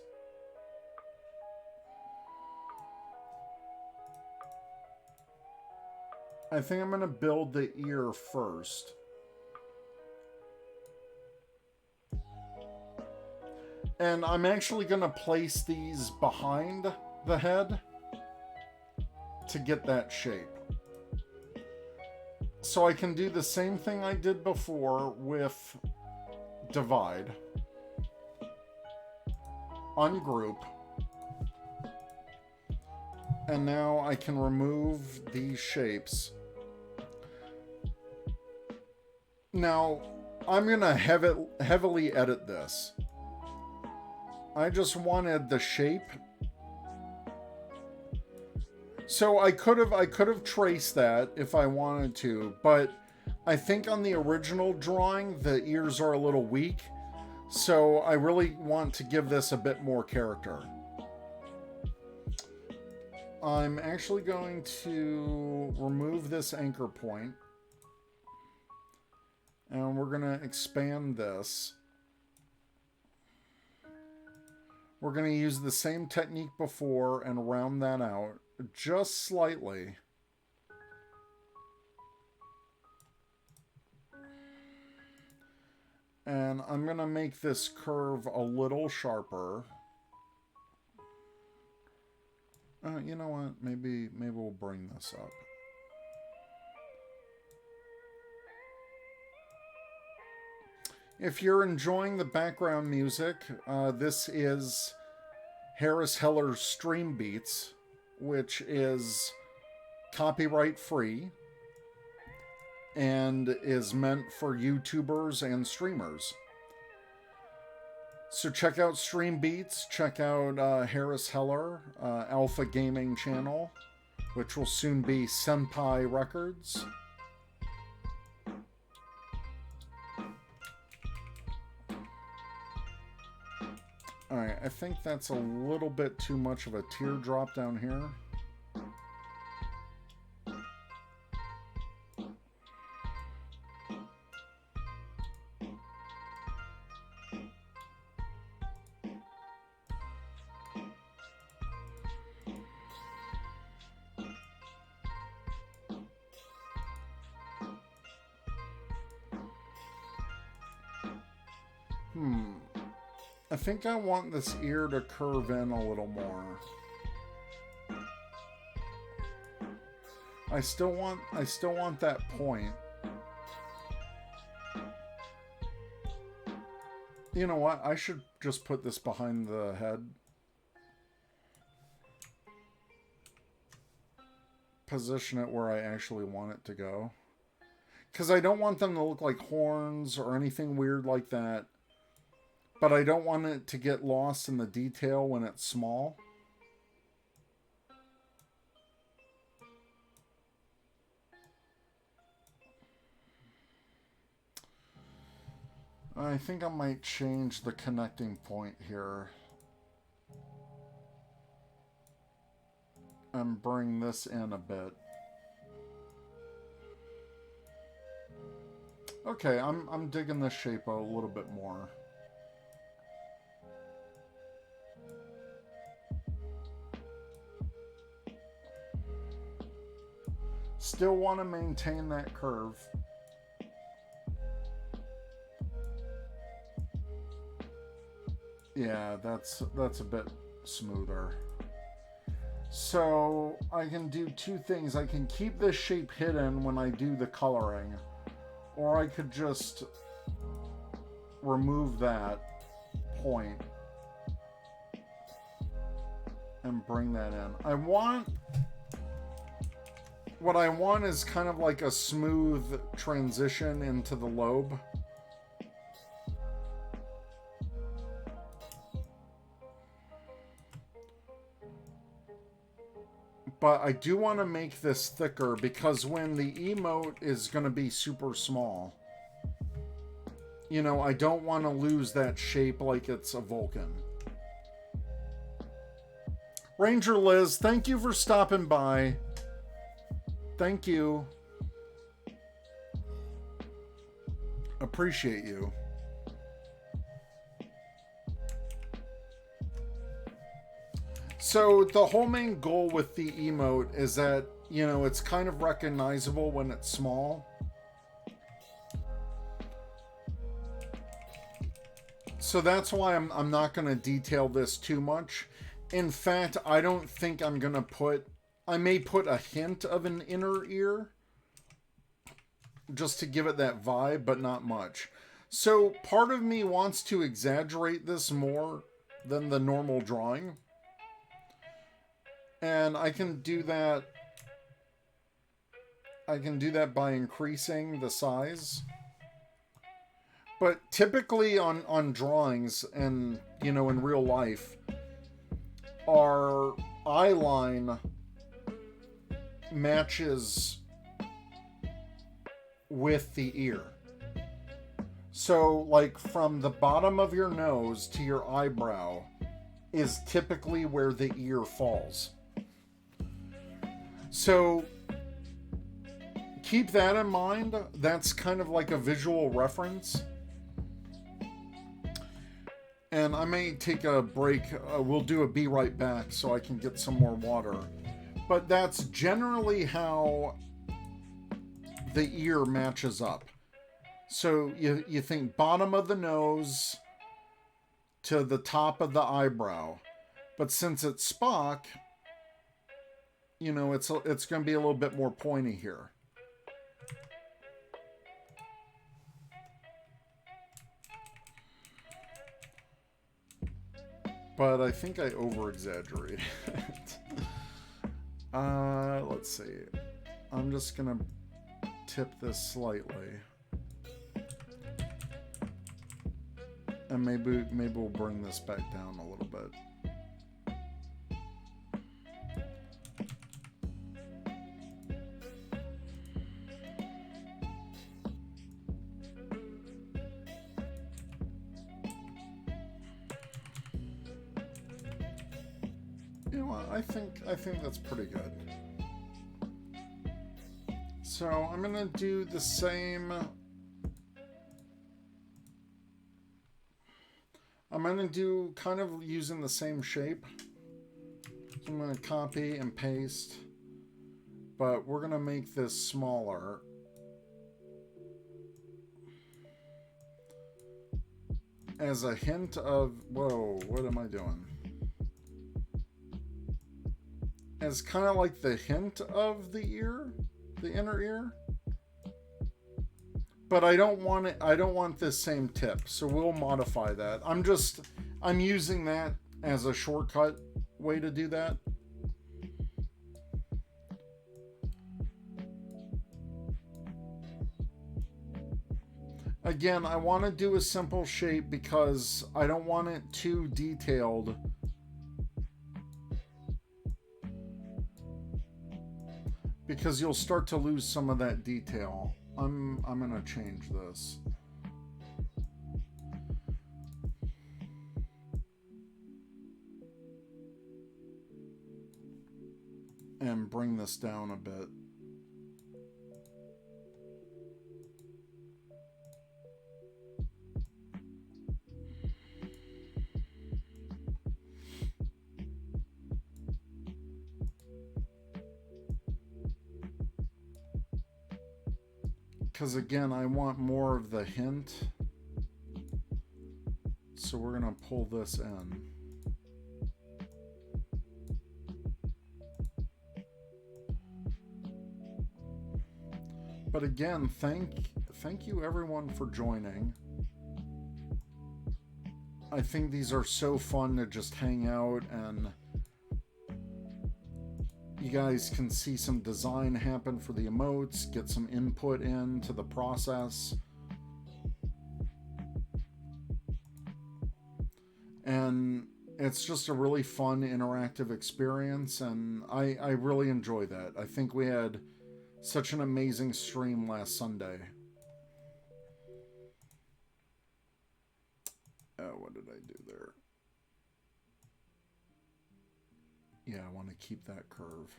I think I'm going to build the ear first. And I'm actually going to place these behind the head to get that shape. So I can do the same thing I did before with divide. Ungroup. And now I can remove these shapes. Now, I'm going to heavily edit this. I just wanted the shape So I could have traced that if I wanted to, but I think on the original drawing the ears are a little weak, so I really want to give this a bit more character. I'm actually going to remove this anchor point, and we're going to expand this. We're going to use the same technique before and round that out just slightly. And I'm going to make this curve a little sharper. You know what? Maybe we'll bring this up. If you're enjoying the background music, this is Harris Heller's Stream Beats, which is copyright free and is meant for YouTubers and streamers. So check out Stream Beats, check out Harris Heller, Alpha Gaming channel, which will soon be Senpai Records. Alright, I think that's a little bit too much of a teardrop down here. I think I want this ear to curve in a little more. I still want that point. You know what? I should just put this behind the head. Position it where I actually want it to go. Because I don't want them to look like horns or anything weird like that. But I don't want it to get lost in the detail when it's small. I think I might change the connecting point here. And bring this in a bit. Okay, I'm digging this shape a little bit more. Still want to maintain that curve. Yeah, that's a bit smoother. So I can do two things. I can keep this shape hidden when I do the coloring, or I could just remove that point and bring that in. What I want is kind of like a smooth transition into the lobe. But I do want to make this thicker because when the emote is going to be super small, you know, I don't want to lose that shape like it's a Vulcan. Ranger Liz, thank you for stopping by. Thank you. Appreciate you. So the whole main goal with the emote is that, you know, it's kind of recognizable when it's small. So that's why I'm not going to detail this too much. In fact, I don't think I'm going to put... I may put a hint of an inner ear just to give it that vibe, but not much. So part of me wants to exaggerate this more than the normal drawing. And I can do that. I can do that by increasing the size. But typically on drawings and, you know, in real life, our eye line matches with the ear. So, like, from the bottom of your nose to your eyebrow is typically where the ear falls. So, keep that in mind. That's kind of like a visual reference. And I may take a break. We'll do a be right back so I can get some more water. But that's generally how the ear matches up. So you think bottom of the nose to the top of the eyebrow. But since it's Spock, you know, it's going to be a little bit more pointy here. But I think I over-exaggerated it. Let's see. I'm just going to tip this slightly. And maybe we'll bring this back down a little bit. You know what? I think that's pretty good. So I'm gonna do the same. I'm going to do kind of using the same shape. So I'm going to copy and paste. But we're going to make this smaller. As a hint of... Whoa, what am I doing? As kind of like the hint of the ear. The inner ear. But I don't want it. I don't want this same tip, so we'll modify that. I'm using that as a shortcut way to do that. Again, I want to do a simple shape because I don't want it too detailed. Because you'll start to lose some of that detail. I'm gonna change this. And bring this down a bit. Because again, I want more of the hint. So we're going to pull this in. But again, thank you everyone for joining. I think these are so fun to just hang out and you guys can see some design happen for the emotes, get some input into the process. And it's just a really fun, interactive experience, and I really enjoy that. I think we had such an amazing stream last Sunday. What did I do there? Yeah, I want to keep that curve.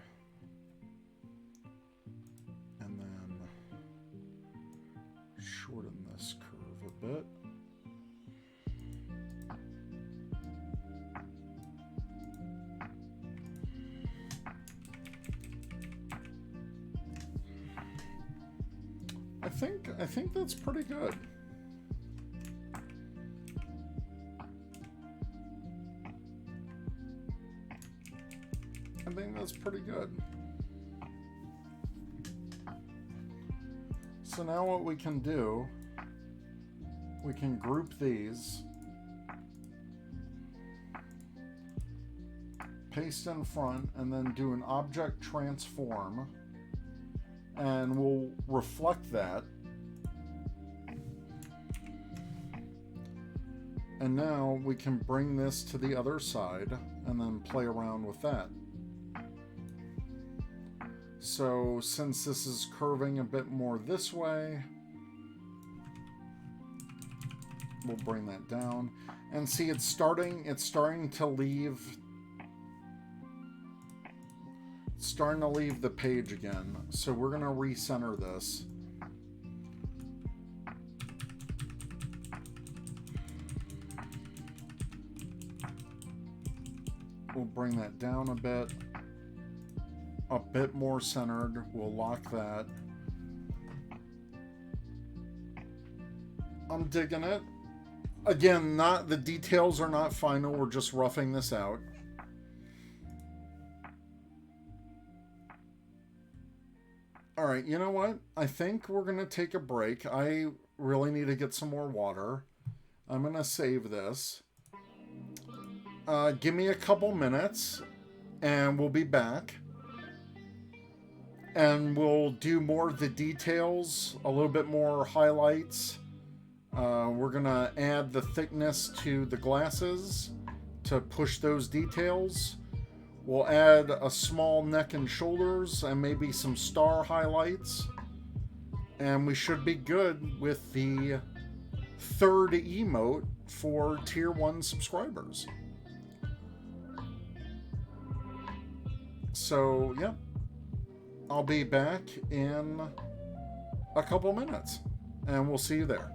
And then shorten this curve a bit. I think that's pretty good. I think that's pretty good. So now what we can do, we can group these, paste in front, and then do an object transform, and we'll reflect that. And now we can bring this to the other side and then play around with that. So since this is curving a bit more this way, we'll bring that down. And see, it's starting to leave. It's starting to leave the page again. So we're going to recenter this. We'll bring that down a bit more centered. We'll lock that. I'm digging it. Again, the details are not final. We're just roughing this out. All right, you know what? I think we're going to take a break. I really need to get some more water. I'm going to save this. Give me a couple minutes, and we'll be back. And we'll do more of the details, a little bit more highlights. We're going to add the thickness to the glasses to push those details. We'll add a small neck and shoulders and maybe some star highlights. And we should be good with the third emote for Tier 1 subscribers. So, yeah. I'll be back in a couple minutes. And we'll see you there.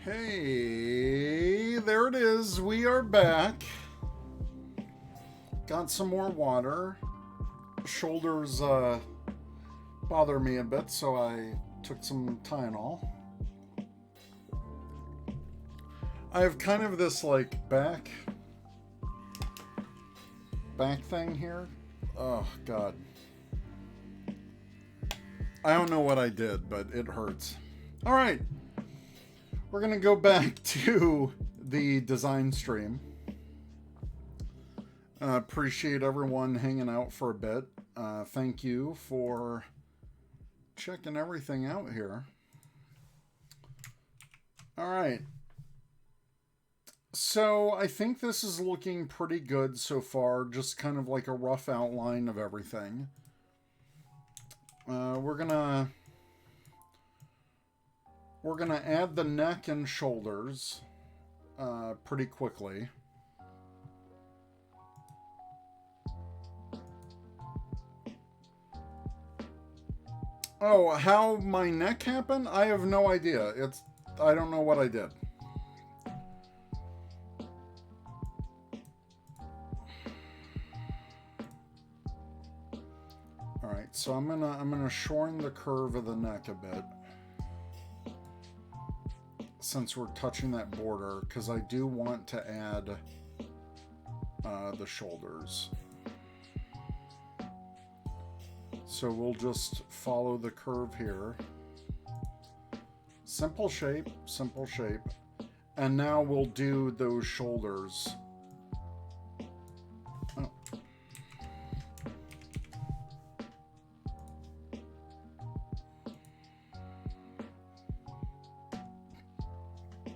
Hey, there it is. We are back. Got some more water. Shoulders bother me a bit, so I took some Tylenol. I have kind of this like back thing here. Oh God. I don't know what I did, but it hurts. All right. We're going to go back to the design stream. Appreciate everyone hanging out for a bit. Thank you for checking everything out here. All right. So I think this is looking pretty good so far, just kind of like a rough outline of everything. We're gonna add the neck and shoulders pretty quickly. Oh, how my neck happened? I have no idea. I don't know what I did. All right, so I'm gonna shorten the curve of the neck a bit since we're touching that border, because I do want to add the shoulders. So we'll just follow the curve here. Simple shape, simple shape. And now we'll do those shoulders. Oh.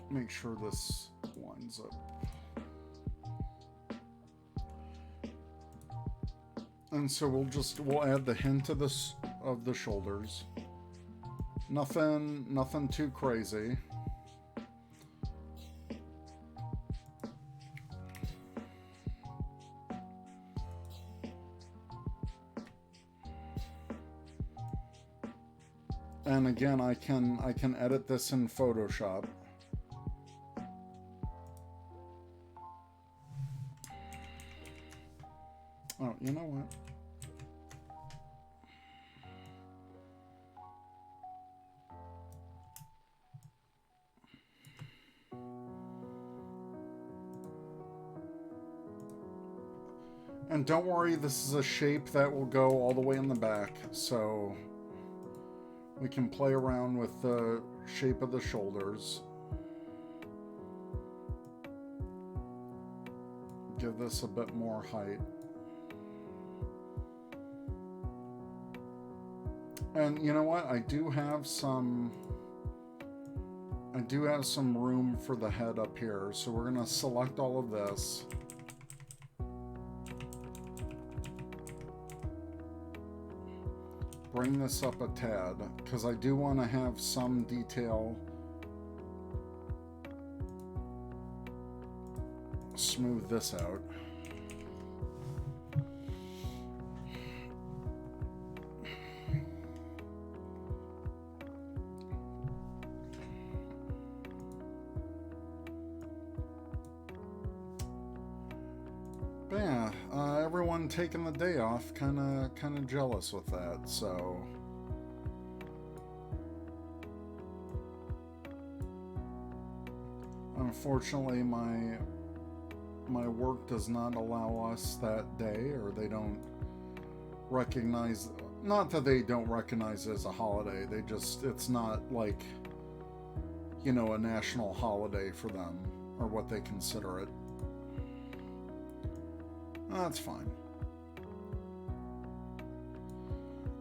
Make sure this lines up. And so we'll add the hint of the shoulders. Nothing too crazy. And again, I can edit this in Photoshop. Oh, you know what? And don't worry, this is a shape that will go all the way in the back, so we can play around with the shape of the shoulders. Give this a bit more height. And you know what? I do have some room for the head up here, so we're gonna select all of this. Bring this up a tad, because I do want to have some detail. Smooth this out. But yeah, everyone taking the day off, kind of jealous with that. So unfortunately, my work does not allow us that day, or they don't recognize. Not that they don't recognize it as a holiday. They just, it's not like, you know, a national holiday for them, or what they consider it. That's fine.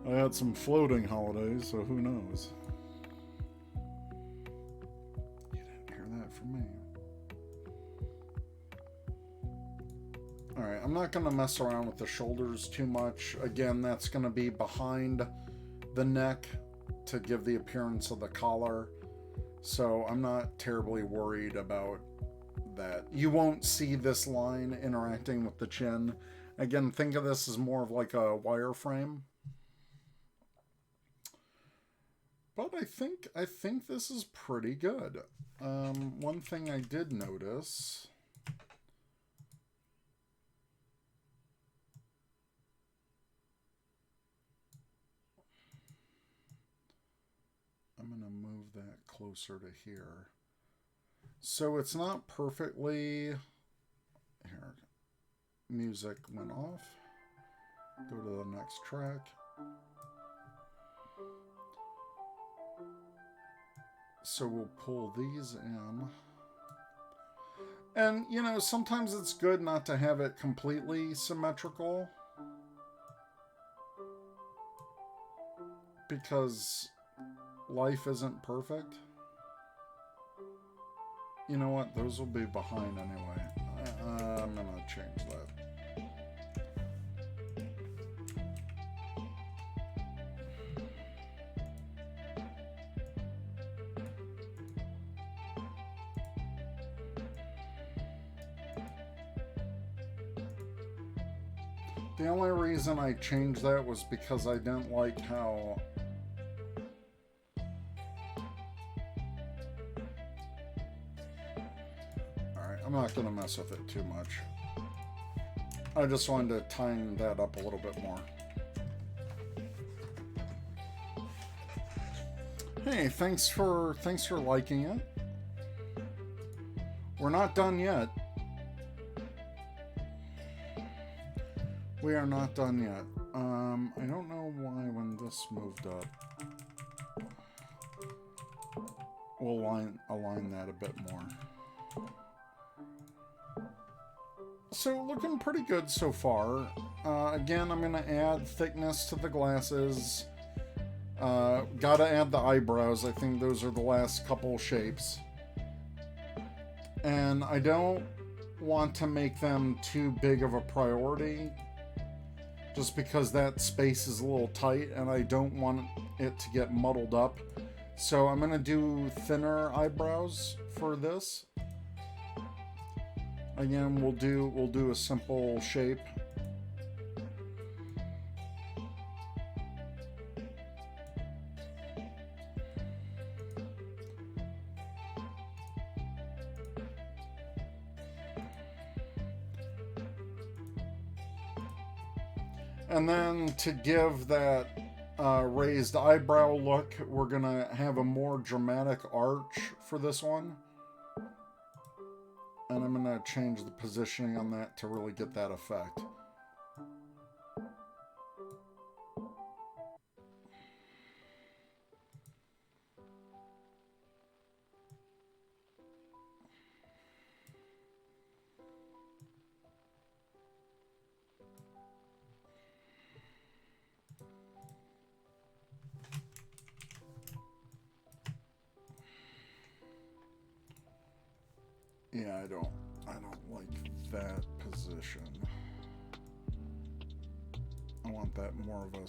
I had some floating holidays, so who knows? You didn't hear that from me. Alright, I'm not going to mess around with the shoulders too much. Again, that's going to be behind the neck to give the appearance of the collar. So I'm not terribly worried about that. You won't see this line interacting with the chin. Again, think of this as more of like a wireframe. But I think this is pretty good. One thing I did notice. I'm going to move that closer to here. So it's not perfectly... Here. Music went off. Go to the next track. So we'll pull these in. And, you know, sometimes it's good not to have it completely symmetrical. Because life isn't perfect. You know what? Those will be behind anyway. I'm gonna change that. The only reason I changed that was because I didn't like how... Alright, I'm not going to mess with it too much. I just wanted to tighten that up a little bit more. Hey, thanks for liking it. We're not done yet. We are not done yet. I don't know why when this moved up. We'll align that a bit more. So looking pretty good so far. Again, I'm gonna add thickness to the glasses. Gotta add the eyebrows. I think those are the last couple shapes. And I don't want to make them too big of a priority, just because that space is a little tight and I don't want it to get muddled up. So I'm gonna do thinner eyebrows for this. Again, we'll do a simple shape. And then to give that raised eyebrow look, we're gonna have a more dramatic arch for this one. And I'm gonna change the positioning on that to really get that effect. Yeah, I don't like that position. I want that more of a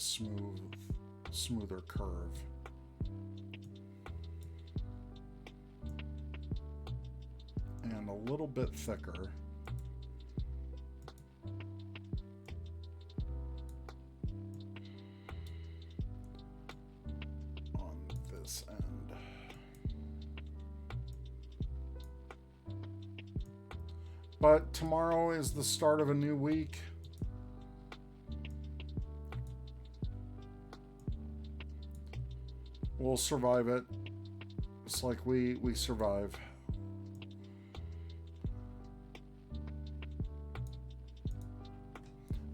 smoother curve. And a little bit thicker. On this end. But tomorrow is the start of a new week. We'll survive it. It's like we survive.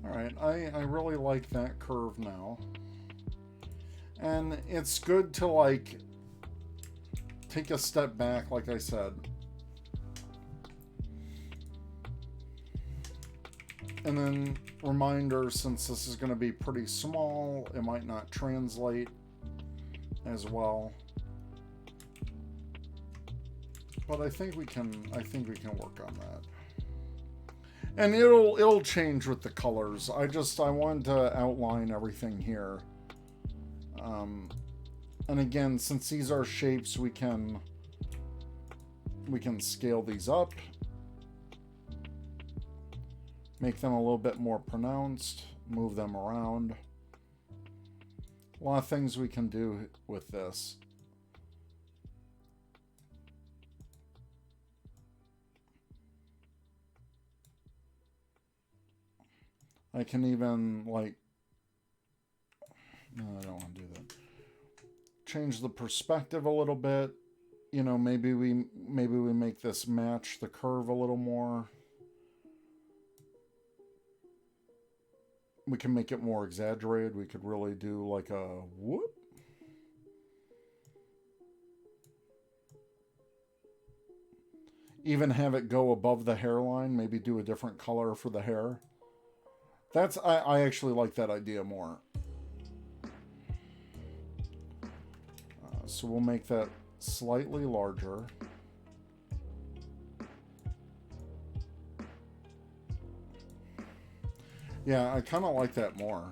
Alright, I really like that curve now. And it's good to like take a step back, like I said. And then, reminder, since this is going to be pretty small, it might not translate as well. But I think we can work on that. And it'll change with the colors. I wanted to outline everything here. And again, since these are shapes, we can scale these up. Make them a little bit more pronounced, move them around. A lot of things we can do with this. I can even like, no, I don't want to do that. Change the perspective a little bit. You know, maybe we make this match the curve a little more. We can make it more exaggerated. We could really do like a whoop. Even have it go above the hairline. Maybe do a different color for the hair. I actually like that idea more. So we'll make that slightly larger. Yeah, I kind of like that more.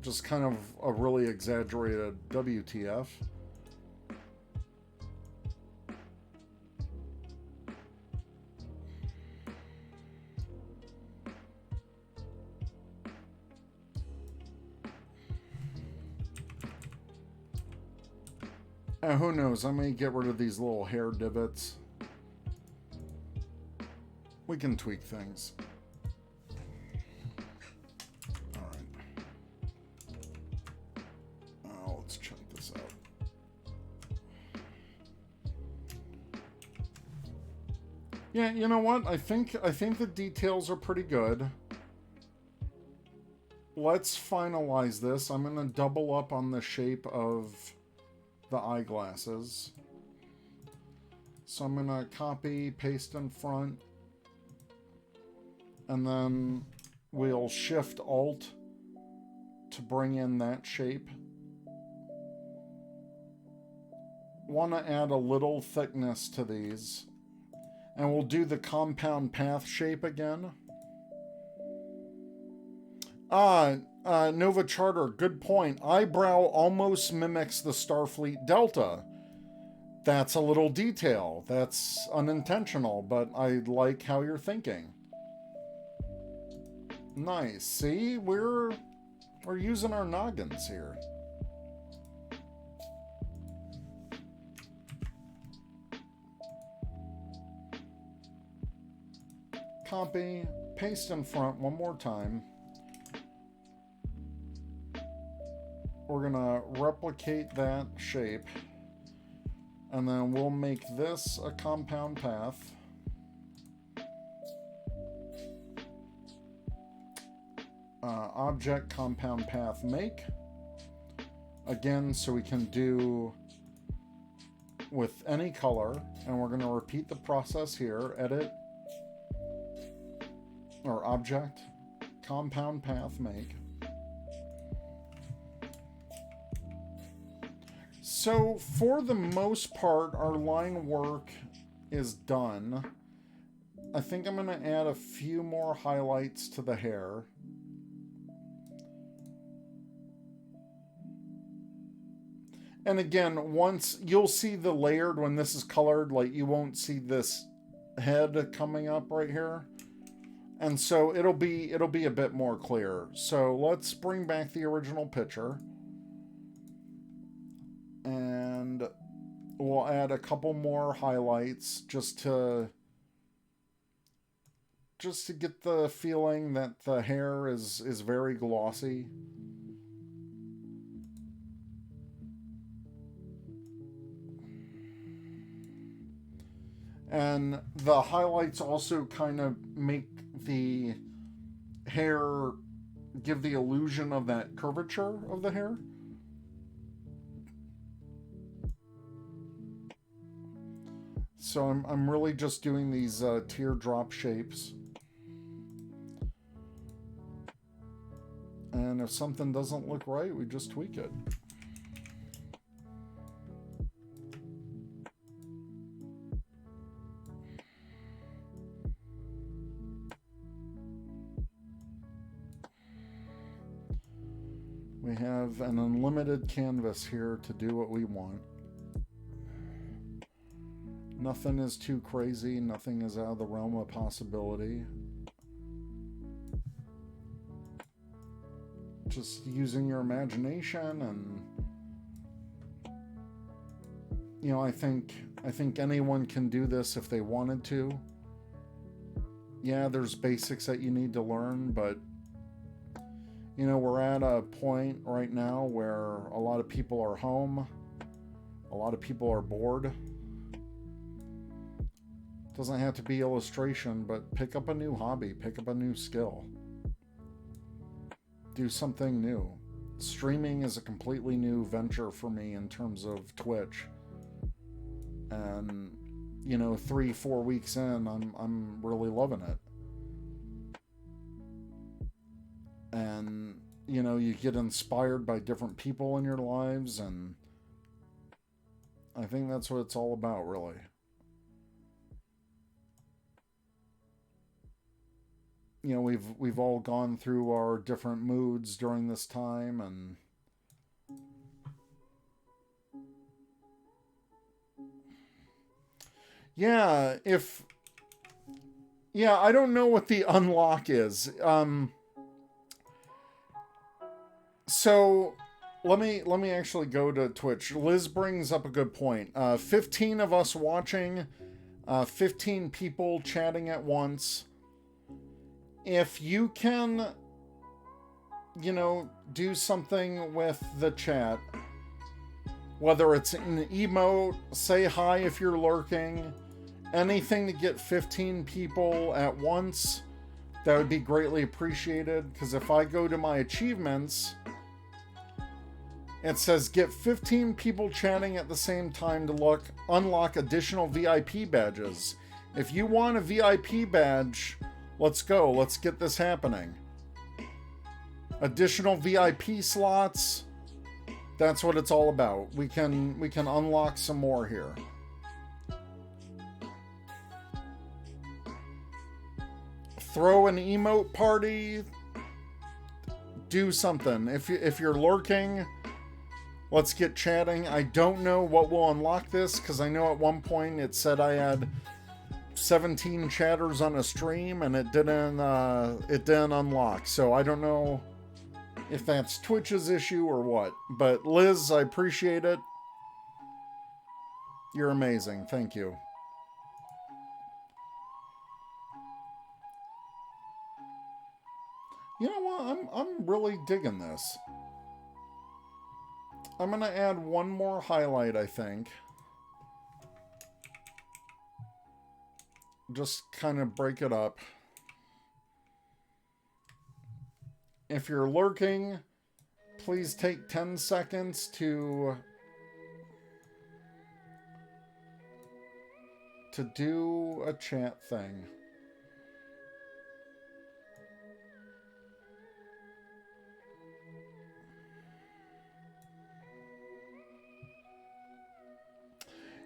Just kind of a really exaggerated WTF. Who knows? I may get rid of these little hair divots. We can tweak things. Alright. Let's check this out. Yeah, you know what? I think the details are pretty good. Let's finalize this. I'm going to double up on the shape of the eyeglasses. So I'm going to copy, paste in front, and then we'll Shift Alt to bring in that shape. Want to add a little thickness to these. And we'll do the compound path shape again. Nova Charter, good point. Eyebrow almost mimics the Starfleet Delta. That's a little detail. That's unintentional, but I like how you're thinking. Nice. See, we're using our noggins here. Copy, paste in front one more time. We're gonna replicate that shape, and then we'll make this a compound path. Object compound path make. Again, so we can do with any color, and we're gonna repeat the process here. Edit, or object, compound path make. So for the most part, our line work is done. I think I'm going to add a few more highlights to the hair. And again, once you'll see the layered when this is colored, like you won't see this head coming up right here. And so it'll be a bit more clear. So let's bring back the original picture. And we'll add a couple more highlights just to get the feeling that the hair is very glossy. And the highlights also kind of make the hair, give the illusion of that curvature of the hair. So I'm really just doing these teardrop shapes. And if something doesn't look right, we just tweak it. We have an unlimited canvas here to do what we want. Nothing is too crazy. Nothing is out of the realm of possibility. Just using your imagination, and you know, I think anyone can do this if they wanted to. Yeah, there's basics that you need to learn, but you know, we're at a point right now where a lot of people are home. A lot of people are bored. Doesn't have to be illustration, but pick up a new hobby, pick up a new skill. Do something new. Streaming is a completely new venture for me in terms of Twitch. And you know, 3-4 weeks in, I'm really loving it. And you know, you get inspired by different people in your lives, and I think that's what it's all about, really. you know, we've all gone through our different moods during this time, and yeah, I don't know what the unlock is. So let me actually go to Twitch. Liz brings up a good point. 15 of us watching, 15 people chatting at once. If you can, you know, do something with the chat, whether it's an emote, say hi if you're lurking, anything to get 15 people at once, that would be greatly appreciated. Because if I go to my achievements, it says get 15 people chatting at the same time to unlock additional VIP badges. If you want a VIP badge, let's go. Let's get this happening. Additional VIP slots. That's what it's all about. We can unlock some more here. Throw an emote party. Do something. If you're lurking, let's get chatting. I don't know what will unlock this, because I know at one point it said I had 17 chatters on a stream and it didn't unlock. So I don't know if that's Twitch's issue or what. But Liz, I appreciate it. You're amazing. Thank you. You know what? I'm really digging this. I'm going to add one more highlight, I think. Just kind of break it up. If you're lurking, please take 10 seconds to do a chat thing.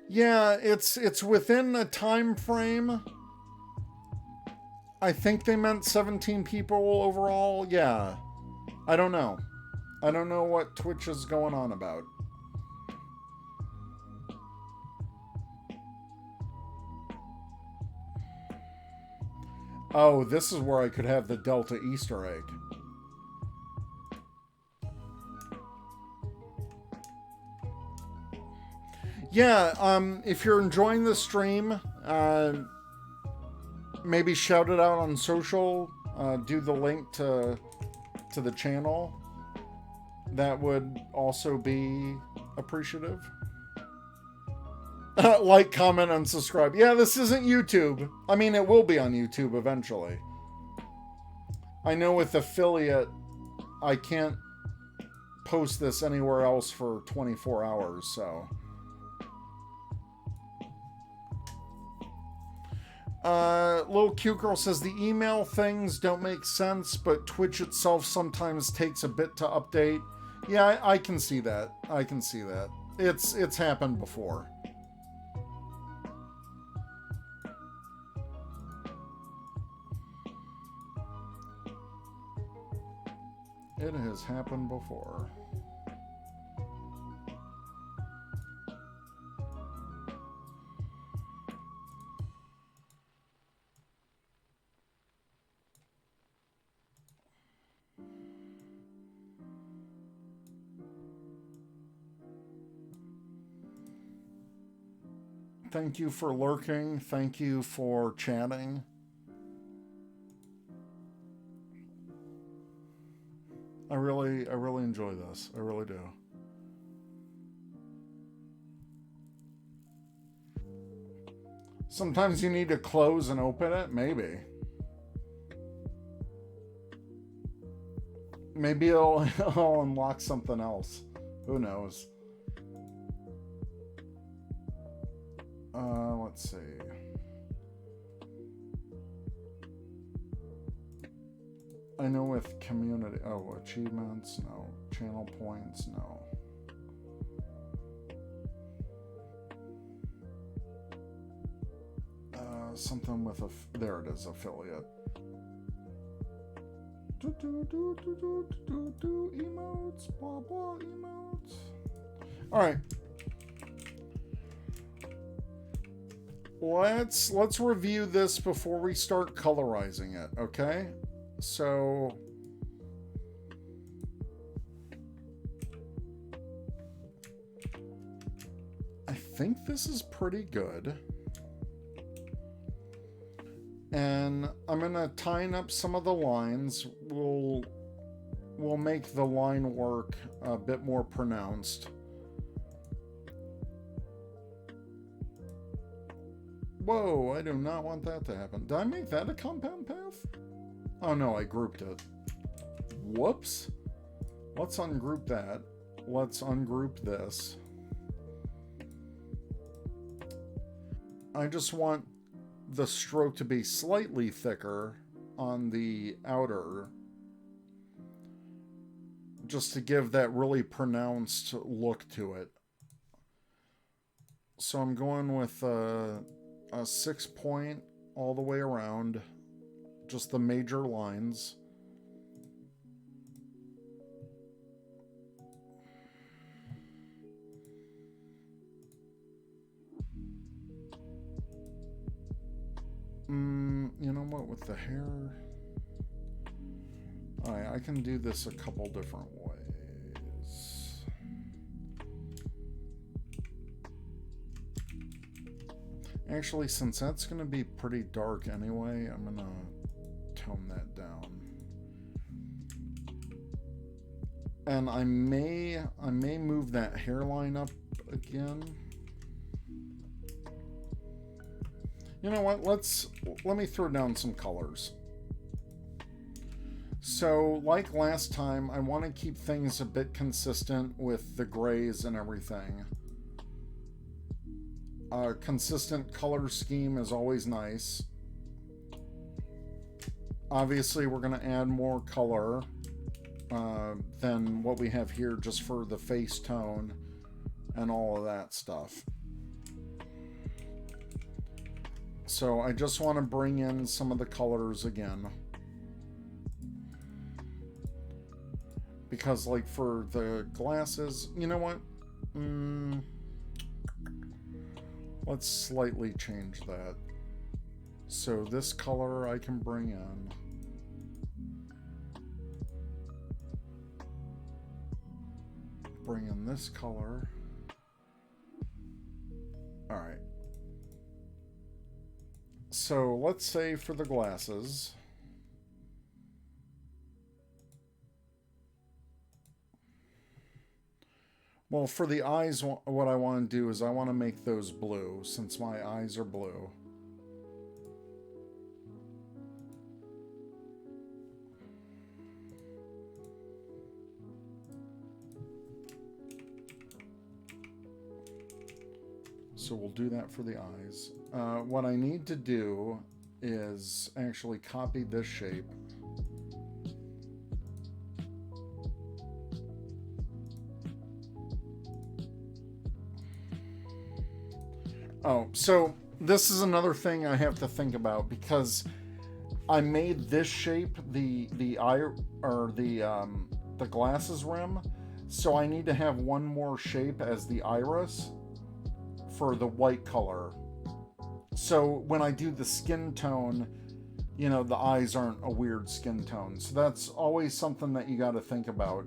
Yeah, it's within a time frame. I think they meant 17 people overall. Yeah. I don't know. I don't know what Twitch is going on about. Oh, this is where I could have the Delta Easter egg. Yeah, if you're enjoying the stream, maybe shout it out on social, do the link to the channel. That would also be appreciative. Like, comment, and subscribe. Yeah, this isn't YouTube. I mean, it will be on YouTube eventually. I know with affiliate, I can't post this anywhere else for 24 hours, so... Little Cute Girl says the email things don't make sense, but Twitch itself sometimes takes a bit to update. Yeah, I can see that. I can see that. It's happened before. It has happened before. Thank you for lurking. Thank you for chatting. I really enjoy this. I really do. Sometimes you need to close and open it. Maybe. Maybe it'll unlock something else. Who knows? Let's see. I know with community... Oh, achievements? No. Channel points? No. Something with... There it is, affiliate. Emotes, blah blah emotes. Alright. Let's review this before we start colorizing it, okay? So I think this is pretty good. And I'm gonna tighten up some of the lines. We'll make the line work a bit more pronounced. Whoa, I do not want that to happen. Did I make that a compound path? Oh no, I grouped it. Whoops. Let's ungroup that. Let's ungroup this. I just want the stroke to be slightly thicker on the outer, just to give that really pronounced look to it. So I'm going with a 6 point all the way around, just the major lines. You know what, with the hair, I can do this a couple different ways. Actually, since that's going to be pretty dark anyway, I'm going to tone that down. And I may move that hairline up again. You know what? Let me throw down some colors. So, like last time, I want to keep things a bit consistent with the grays and everything. A consistent color scheme is always nice. Obviously, we're going to add more color than what we have here just for the face tone and all of that stuff. So I just want to bring in some of the colors again. Because like for the glasses, you know what? Let's slightly change that. So this color I can bring in. Bring in this color. All right. So let's say for the glasses, well, for the eyes, what I want to do is I want to make those blue, since my eyes are blue. So we'll do that for the eyes. What I need to do is actually copy this shape. Oh, so this is another thing I have to think about, because I made this shape the eye, or the glasses rim, so I need to have one more shape as the iris for the white color. So when I do the skin tone, you know, the eyes aren't a weird skin tone. So that's always something that you got to think about.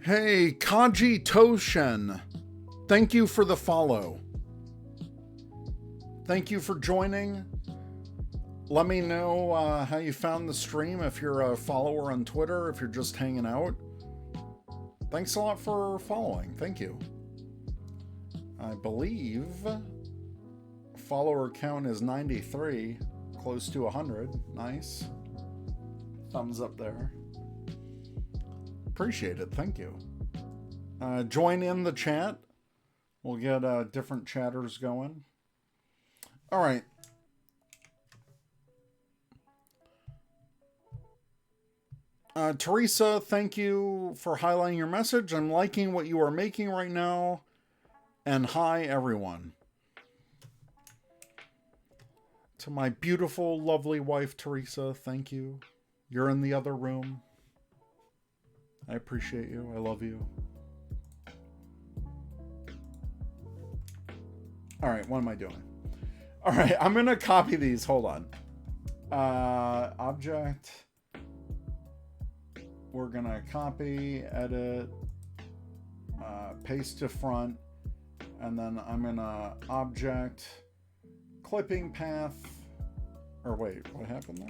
Hey, Kaji Toshen, thank you for the follow. Thank you for joining. Let me know how you found the stream, if you're a follower on Twitter, if you're just hanging out. Thanks a lot for following. Thank you. I believe follower count is 93, close to 100. Nice. Thumbs up there. Appreciate it. Thank you. Join in the chat. We'll get different chatters going. All right. Teresa, thank you for highlighting your message. I'm liking what you are making right now. And hi, everyone. To my beautiful, lovely wife, Teresa, thank you. You're in the other room. I appreciate you. I love you. All right, what am I doing? All right, I'm going to copy these. Hold on. Object. We're going to copy, edit, paste to front. And then I'm going to object, clipping path. Or wait, what happened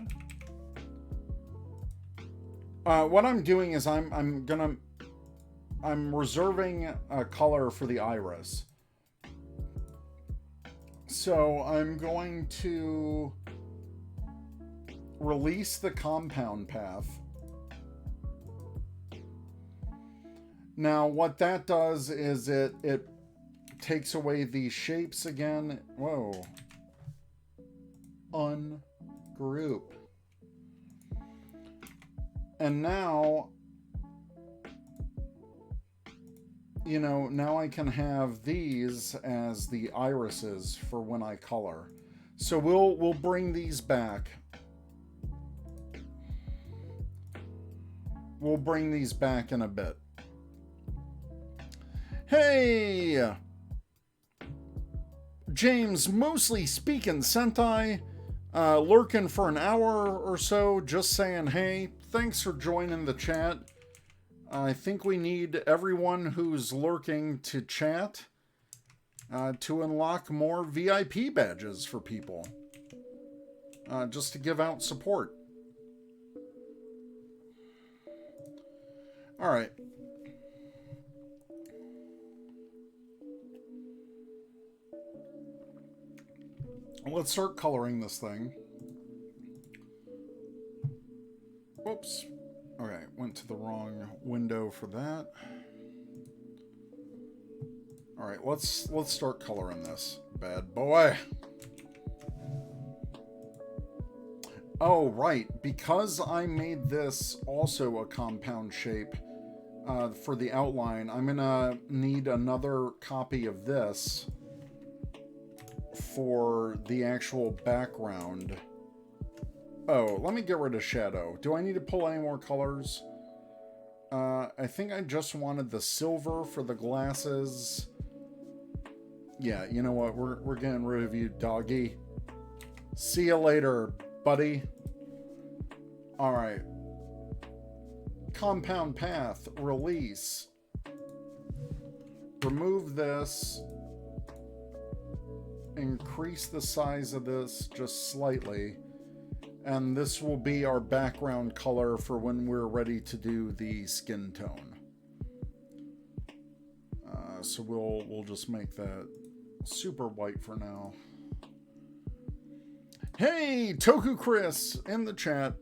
there? What I'm doing is I'm reserving a color for the iris. So I'm going to release the compound path. Now what that does is it takes away the shapes again. Whoa. Ungroup. And now, you know, now I can have these as the irises for when I color. So we'll bring these back. We'll bring these back in a bit. Hey! James, mostly speaking Sentai, lurking for an hour or so, just saying hey. Thanks for joining the chat. I think we need everyone who's lurking to chat to unlock more VIP badges for people. Just to give out support. All right. Let's start coloring this thing. Whoops. Okay, went to the wrong window for that. All right, let's start coloring this bad boy. Oh, right, because I made this also a compound shape for the outline, I'm gonna need another copy of this for the actual background. Oh, let me get rid of shadow. Do I need to pull any more colors? I think I just wanted the silver for the glasses. Yeah, you know what? We're getting rid of you, doggy. See you later, buddy. All right. Compound path, release. Remove this. Increase the size of this just slightly. And this will be our background color for when we're ready to do the skin tone. So we'll just make that super white for now. Hey, Toku Chris in the chat.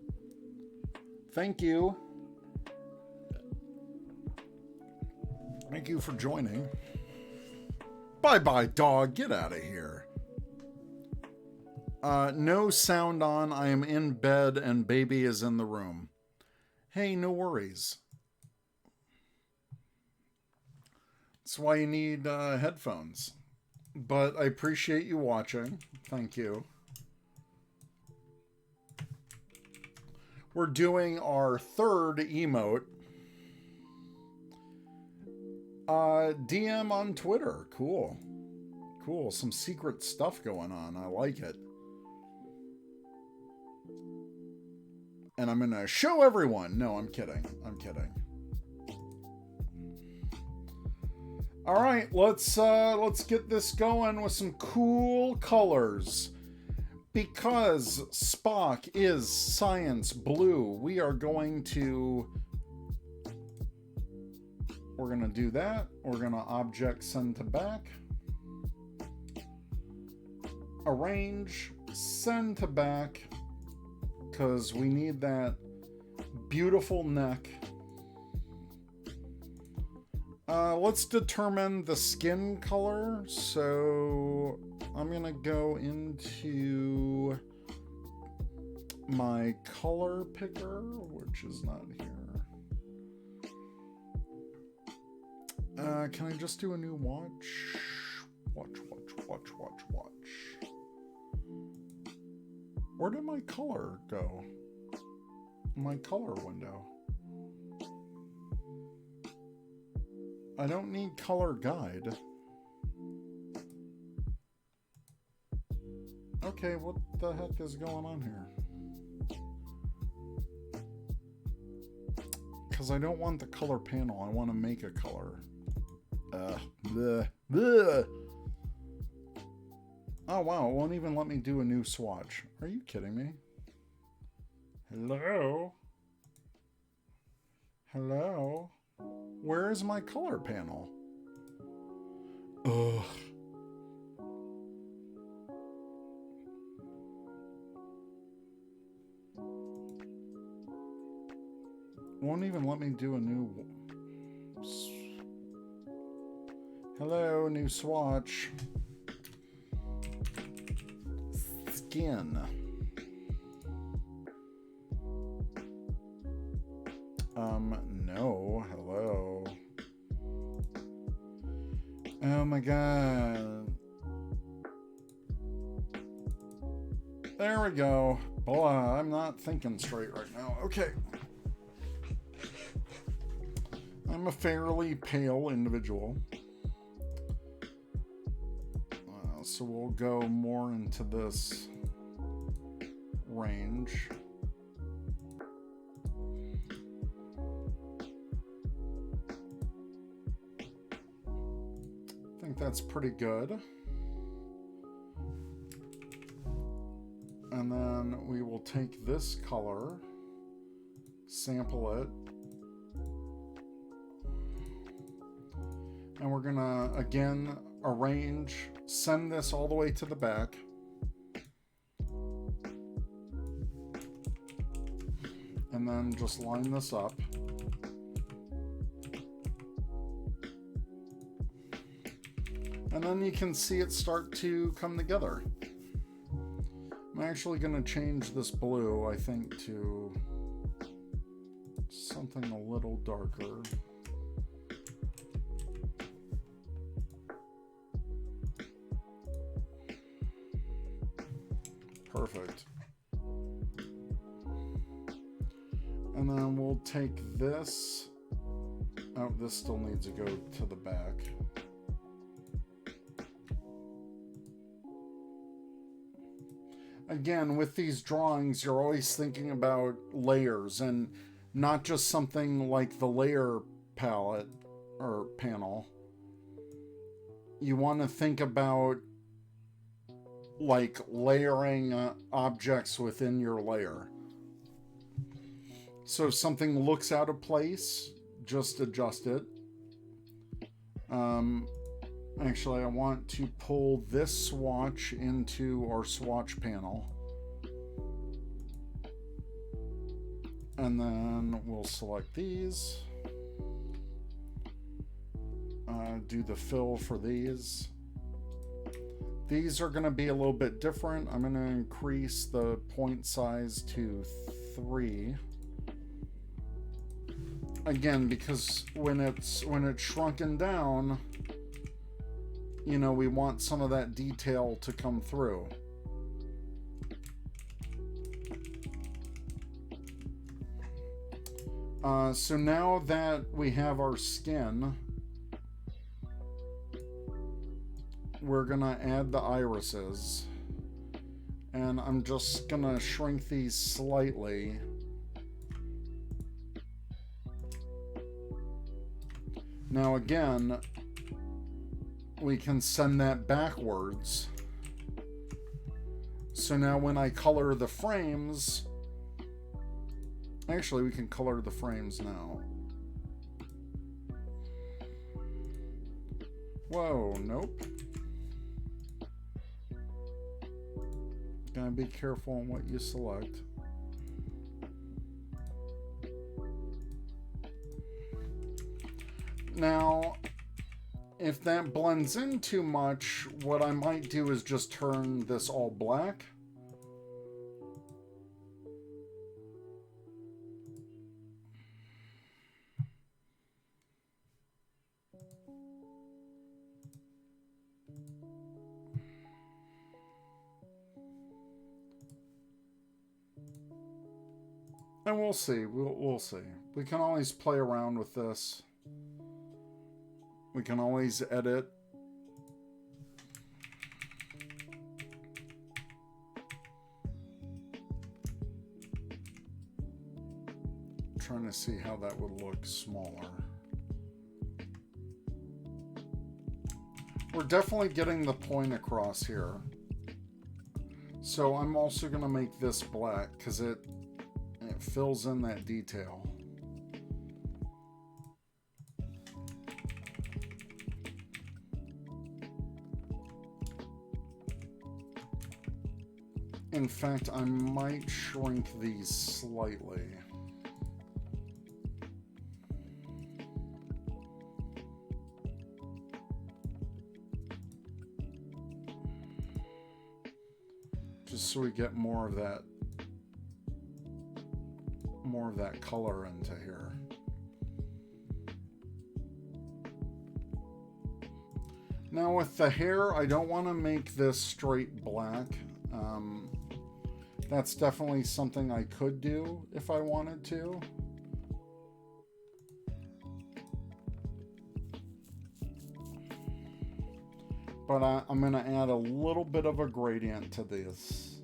Thank you. Thank you for joining. Bye-bye, dog. Get out of here. No sound on. I am in bed and baby is in the room. Hey, no worries. That's why you need headphones. But I appreciate you watching. Thank you. We're doing our third emote. DM on Twitter. Cool. Cool. Some secret stuff going on. I like it. And I'm going to show everyone. No, I'm kidding. I'm kidding. All right, let's get this going with some cool colors. Because Spock is science blue, we are going to we're going to do that. We're going to object send to back. Arrange, send to back, because we need that beautiful neck. Let's determine the skin color. So I'm going to go into my color picker, which is not here. Can I just do a new watch? Watch. Where did my color go? My color window. I don't need color guide. Okay, what the heck is going on here? Because I don't want the color panel. I want to make a color. Bleh. Oh wow, it won't even let me do a new swatch. Are you kidding me? Hello? Hello? Where is my color panel? Ugh. Won't even let me do a new... Hello, new swatch. Skin. No, hello. Oh my god. There we go. Blah, I'm not thinking straight right now. Okay. I'm a fairly pale individual. So we'll go more into this range. I think that's pretty good. And then we will take this color, sample it, and we're gonna again arrange, send this all the way to the back. And then just line this up. And then you can see it start to come together. I'm actually going to change this blue, I think, to something a little darker. Perfect. And then we'll take this. Oh, this still needs to go to the back. Again, with these drawings, you're always thinking about layers and not just something like the layer palette or panel. You want to think about like layering objects within your layer. So if something looks out of place, just adjust it. Actually, I want to pull this swatch into our swatch panel. And then we'll select these. Do the fill for these. These are going to be a little bit different. I'm going to increase the point size to 3. Again, because when it's shrunken down, you know, we want some of that detail to come through. So now that we have our skin, we're gonna add the irises. And I'm just gonna shrink these slightly. Now again, we can send that backwards. So now when I color the frames, actually we can color the frames now. Whoa, nope. Gotta be careful on what you select. Now, if that blends in too much, what I might do is just turn this all black. And we'll see. We'll see. We can always play around with this. We can always edit. Trying to see how that would look smaller. We're definitely getting the point across here. So I'm also going to make this black because it fills in that detail. In fact, I might shrink these slightly. Just so we get more of that color into here. Now with the hair, I don't want to make this straight black. That's definitely something I could do if I wanted to. But I'm going to add a little bit of a gradient to this.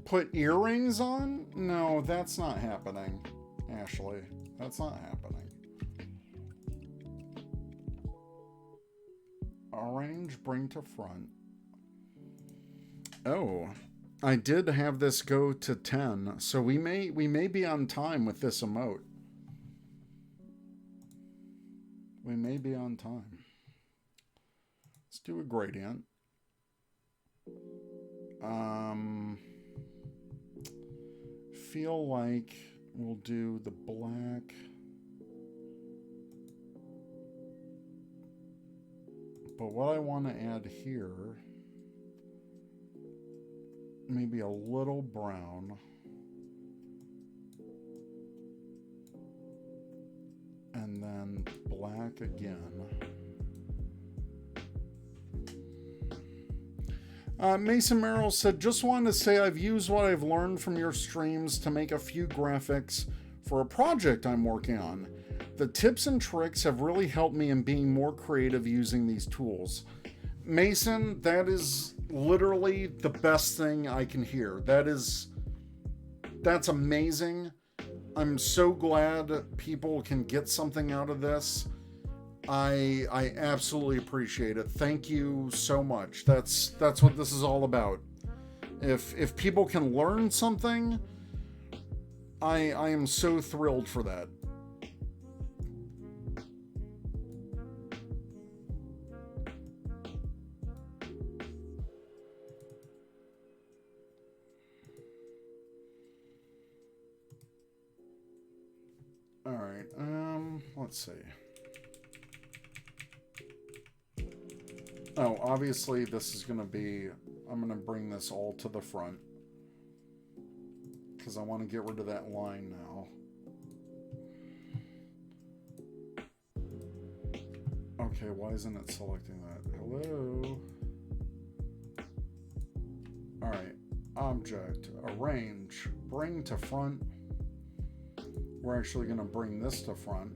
Put earrings on? No, that's not happening, Ashley. That's not happening. Orange, bring to front. Oh, I did have this go to 10, so we may be on time with this emote. We may be on time. Let's do a gradient. Feel like we'll do the black. But what I want to add here, maybe a little brown. And then black again. Mason Merrill said, just wanted to say I've used what I've learned from your streams to make a few graphics for a project I'm working on. The tips and tricks have really helped me in being more creative using these tools. Mason, that is literally the best thing I can hear. That's amazing. I'm so glad people can get something out of this. I absolutely appreciate it. Thank you so much. That's what this is all about. If people can learn something, I am so thrilled for that. All right. Let's see. Oh, obviously this is going to be, I'm going to bring this all to the front because I want to get rid of that line now. Okay, why isn't it selecting that? Hello? All right, object, arrange, bring to front. We're actually going to bring this to front.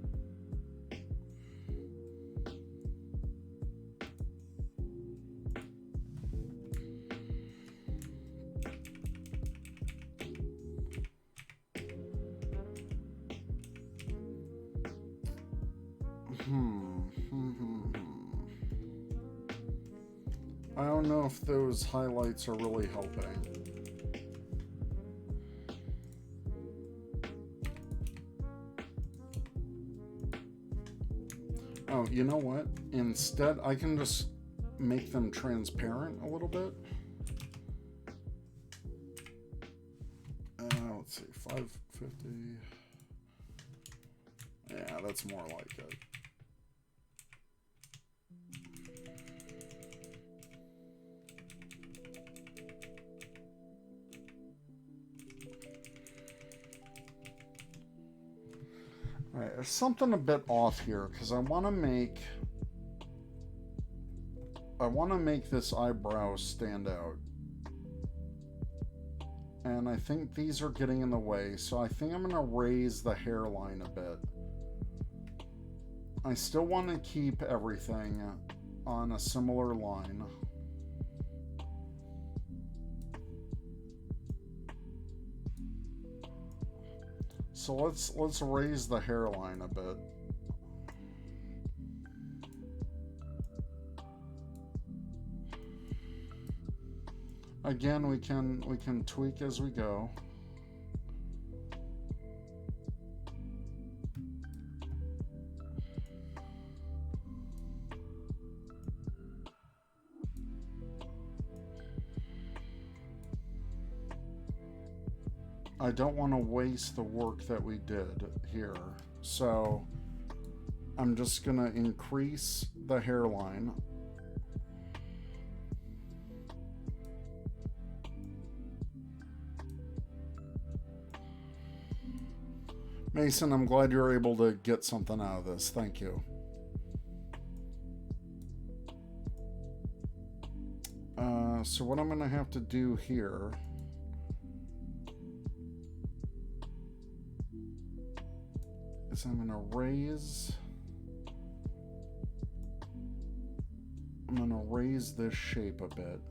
I don't know if those highlights are really helping. Oh, you know what? Instead, I can just make them transparent a little bit. Let's see, 550. Yeah, that's more like it. All right, there's something a bit off here because I want to make this eyebrow stand out. And I think these are getting in the way, so I think I'm going to raise the hairline a bit. I still want to keep everything on a similar line. So let's raise the hairline a bit. Again, we can tweak as we go. I don't want to waste the work that we did here. So I'm just going to increase the hairline. Mason, I'm glad you're able to get something out of this. Thank you. So what I'm going to have to do here is I'm going to raise this shape a bit.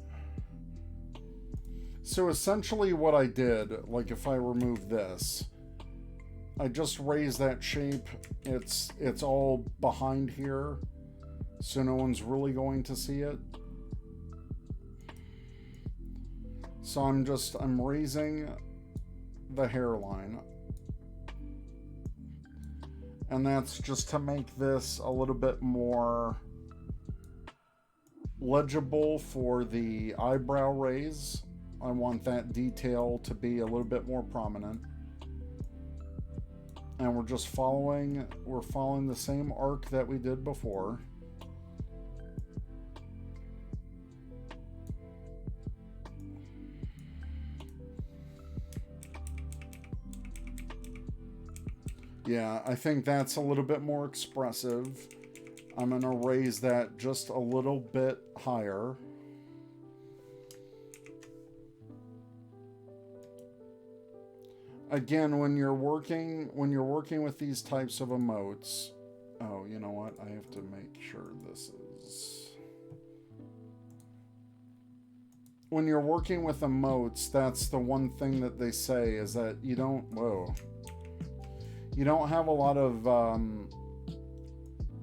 So essentially what I did, like if I remove this, I just raised that shape. It's all behind here, so no one's really going to see it. So I'm raising the hairline. And that's just to make this a little bit more legible for the eyebrow raise. I want that detail to be a little bit more prominent. And we're following the same arc that we did before. Yeah, I think that's a little bit more expressive. I'm going to raise that just a little bit higher. Again, when you're working with these types of emotes, oh, you know what? I have to make sure this is... When you're working with emotes, that's the one thing that they say is that you don't have a lot of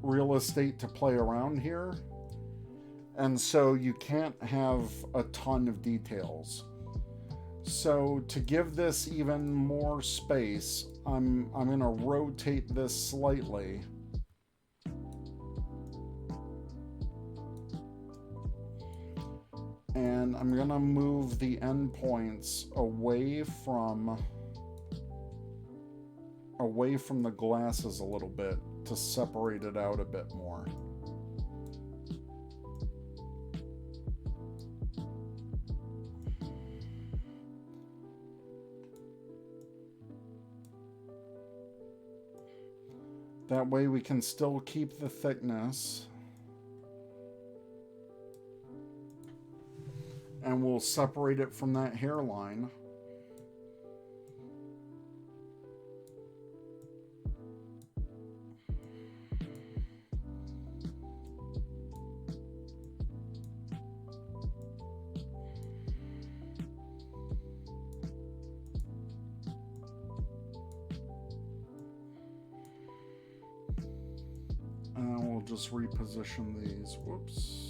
real estate to play around here, and so you can't have a ton of details. So to give this even more space, I'm going to rotate this slightly. And I'm going to move the endpoints away from the glasses a little bit to separate it out a bit more. That way we can still keep the thickness. And we'll separate it from that hairline. And we'll just reposition these. Whoops.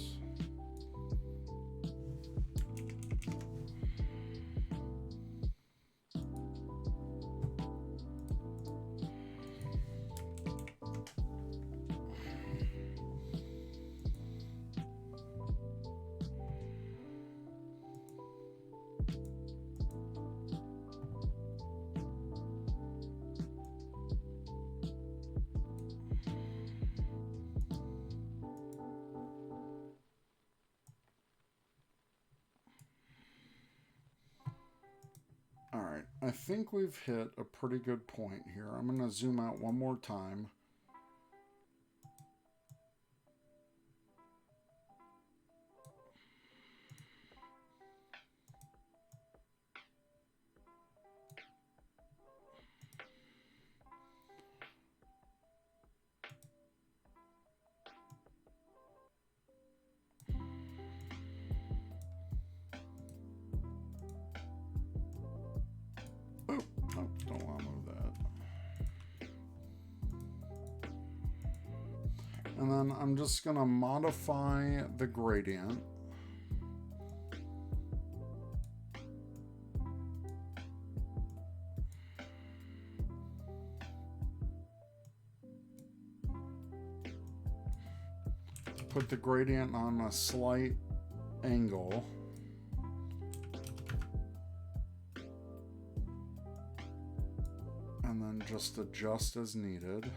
I think we've hit a pretty good point here. I'm going to zoom out one more time. Oh, no, don't want to move that. And then I'm just going to modify the gradient. Put the gradient on a slight angle. And then just adjust as needed.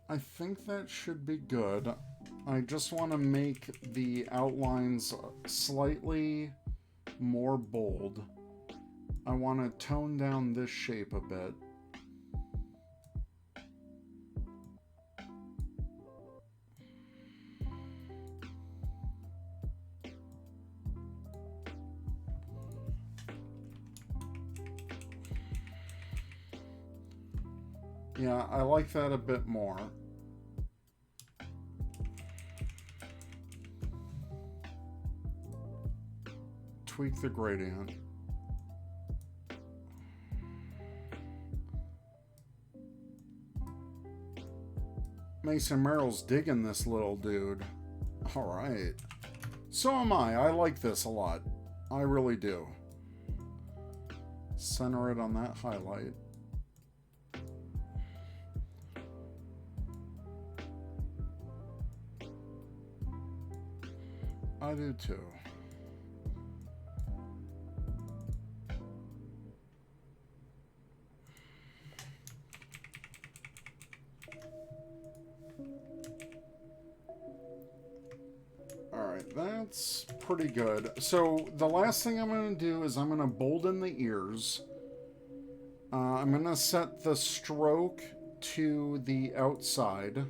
I think that should be good. I just want to make the outlines slightly more bold. I want to tone down this shape a bit. Yeah, I like that a bit more. Tweak the gradient. Mason Merrill's digging this little dude. All right. So am I. I like this a lot. I really do. Center it on that highlight. I do too. Alright, that's pretty good. So the last thing I'm going to do is I'm going to bolden the ears. I'm going to set the stroke to the outside.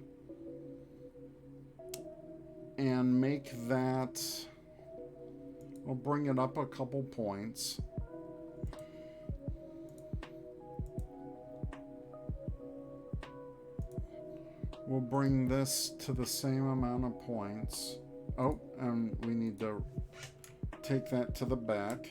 And make that, we'll bring it up a couple points. We'll bring this to the same amount of points. Oh, and we need to take that to the back.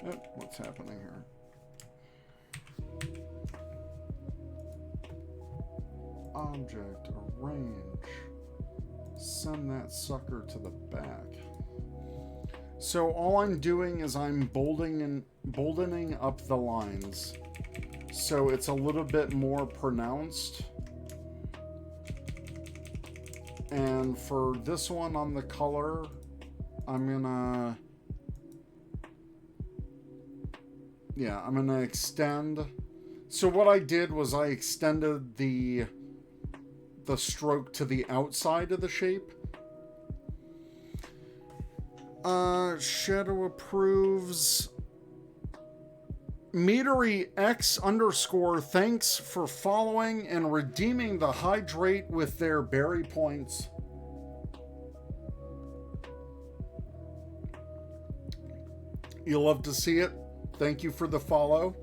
Oh, what's happening here? Object, arrange, send that sucker to the back. So all I'm doing is I'm boldening up the lines so it's a little bit more pronounced. And for this one on the color, I'm gonna extend. So what I did was I extended the stroke to the outside of the shape. Shadow approves. Metery X _ thanks for following and redeeming the hydrate with their berry points. You'll love to see it. Thank you for the follow.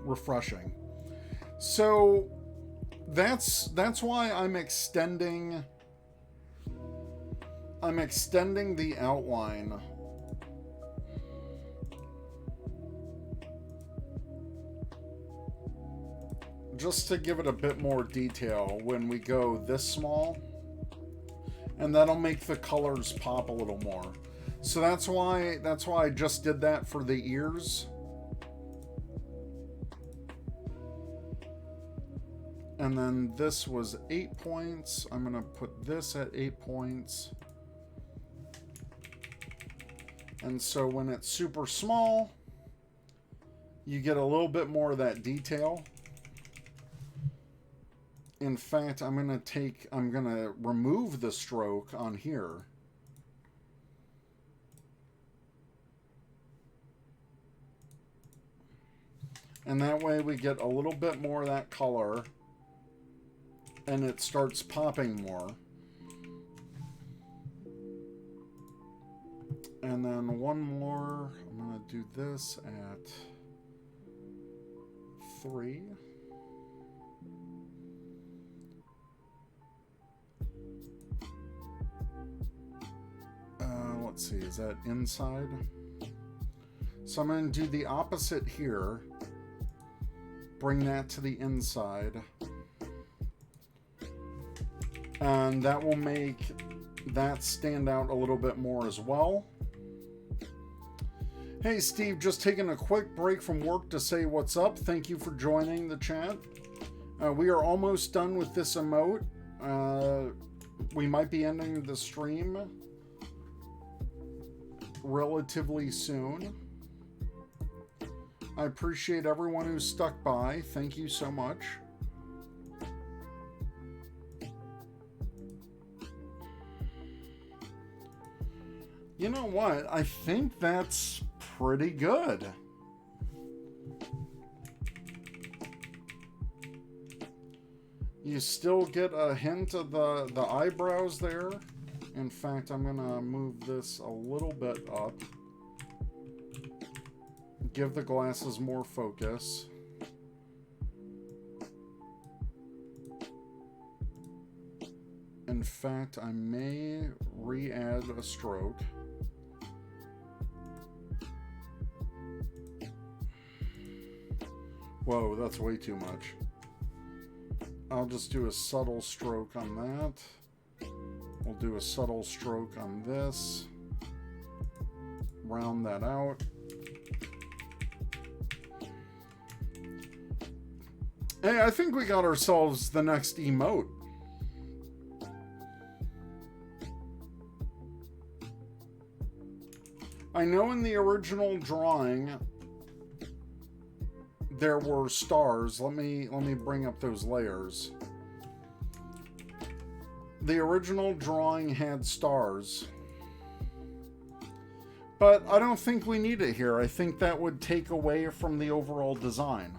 Refreshing. So that's why I'm extending the outline. Just to give it a bit more detail when we go this small. And that'll make the colors pop a little more. So that's why I just did that for the ears. And then this was 8 points. I'm going to put this at 8 points. And so when it's super small, you get a little bit more of that detail. In fact, I'm going to remove the stroke on here. And that way we get a little bit more of that color. And it starts popping more. And then one more. I'm going to do this at 3. Let's see, is that inside? So I'm going to do the opposite here. Bring that to the inside. And that will make that stand out a little bit more as well. Hey Steve, just taking a quick break from work to say what's up. Thank you for joining the chat. We are almost done with this emote. We might be ending the stream relatively soon. I appreciate everyone who's stuck by. Thank you so much. You know what? I think that's pretty good. You still get a hint of the eyebrows there. In fact, I'm gonna move this a little bit up. Give the glasses more focus. In fact, I may re-add a stroke. Whoa, that's way too much. I'll just do a subtle stroke on that. We'll do a subtle stroke on this. Round that out. Hey, I think we got ourselves the next emote. I know in the original drawing there were stars. Let me bring up those layers. The original drawing had stars. But I don't think we need it here. I think that would take away from the overall design.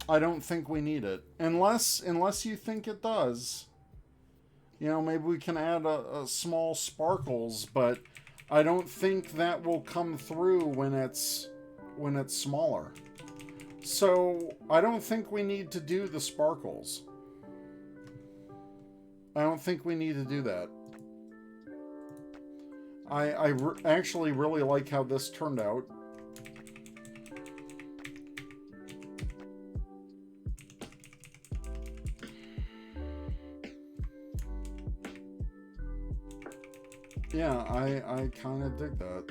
I don't think we need it. Unless you think it does. You know, maybe we can add a small sparkles, but I don't think that will come through when it's smaller. So I don't think we need to do the sparkles. I don't think we need to do that. I actually really like how this turned out. Yeah, I kind of dig that.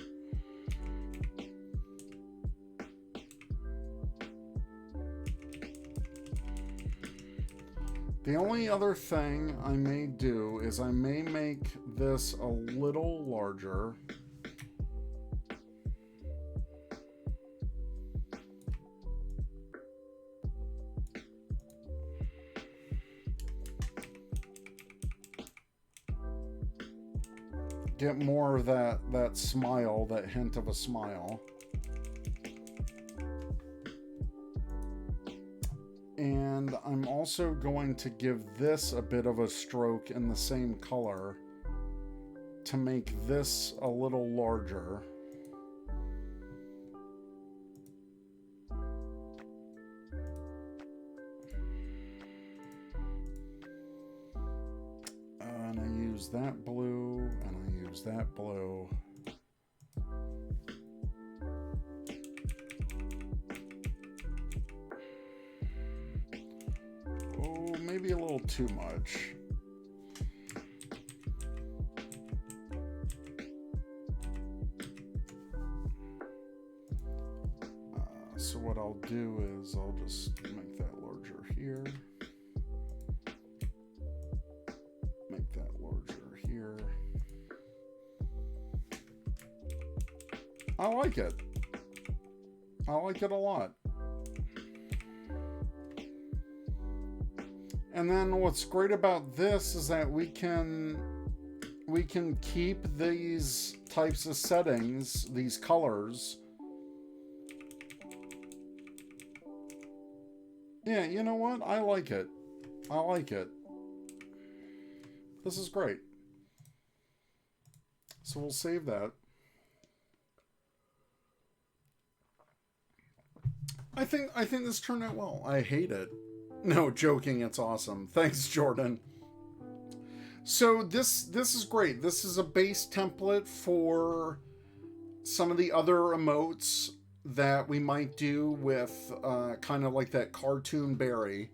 The only other thing I may do is I may make this a little larger. Get more of that smile, that hint of a smile. And I'm also going to give this a bit of a stroke in the same color to make this a little larger. And I use that blue, and I use that blue. Maybe a little too much. So what I'll do is I'll just make that larger here. Make that larger here. I like it. I like it a lot. And then what's great about this is that we can keep these types of settings, these colors. Yeah, you know what? I like it. I like it. This is great. So we'll save that. I think this turned out well. I hate it. No, joking, it's awesome. Thanks, Jordan. So this is great. This is a base template for some of the other emotes that we might do with kind of like that cartoon berry.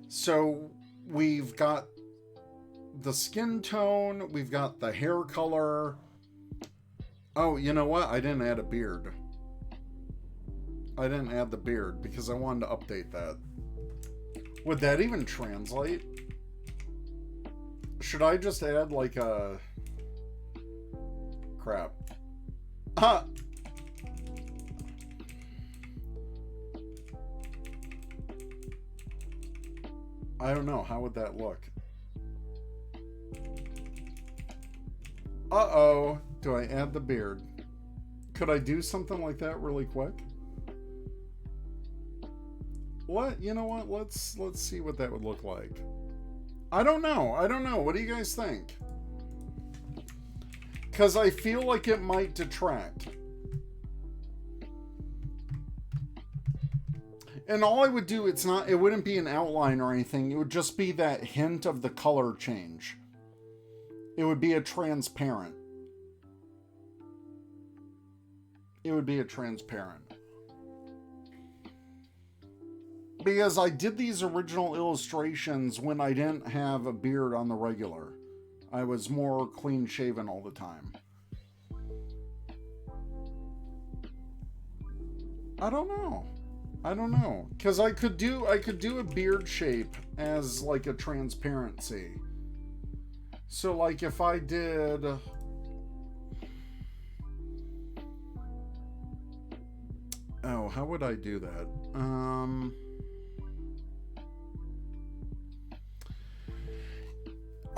So we've got the skin tone, we've got the hair color. Oh, you know what? I didn't add a beard. I didn't add the beard because I wanted to update that. Would that even translate? Should I just add like a... Crap. Ah! I don't know. How would that look? Uh-oh. Do I add the beard? Could I do something like that really quick? What? You know what? Let's see what that would look like. I don't know. I don't know. What do you guys think? Because I feel like it might detract. And all I would do, it wouldn't be an outline or anything. It would just be that hint of the color change. It would be a transparent. It would be a transparent. Because I did these original illustrations when I didn't have a beard on the regular. I was more clean shaven all the time. I don't know. I don't know. Because I could do a beard shape as like a transparency. So like if I did... Oh, how would I do that?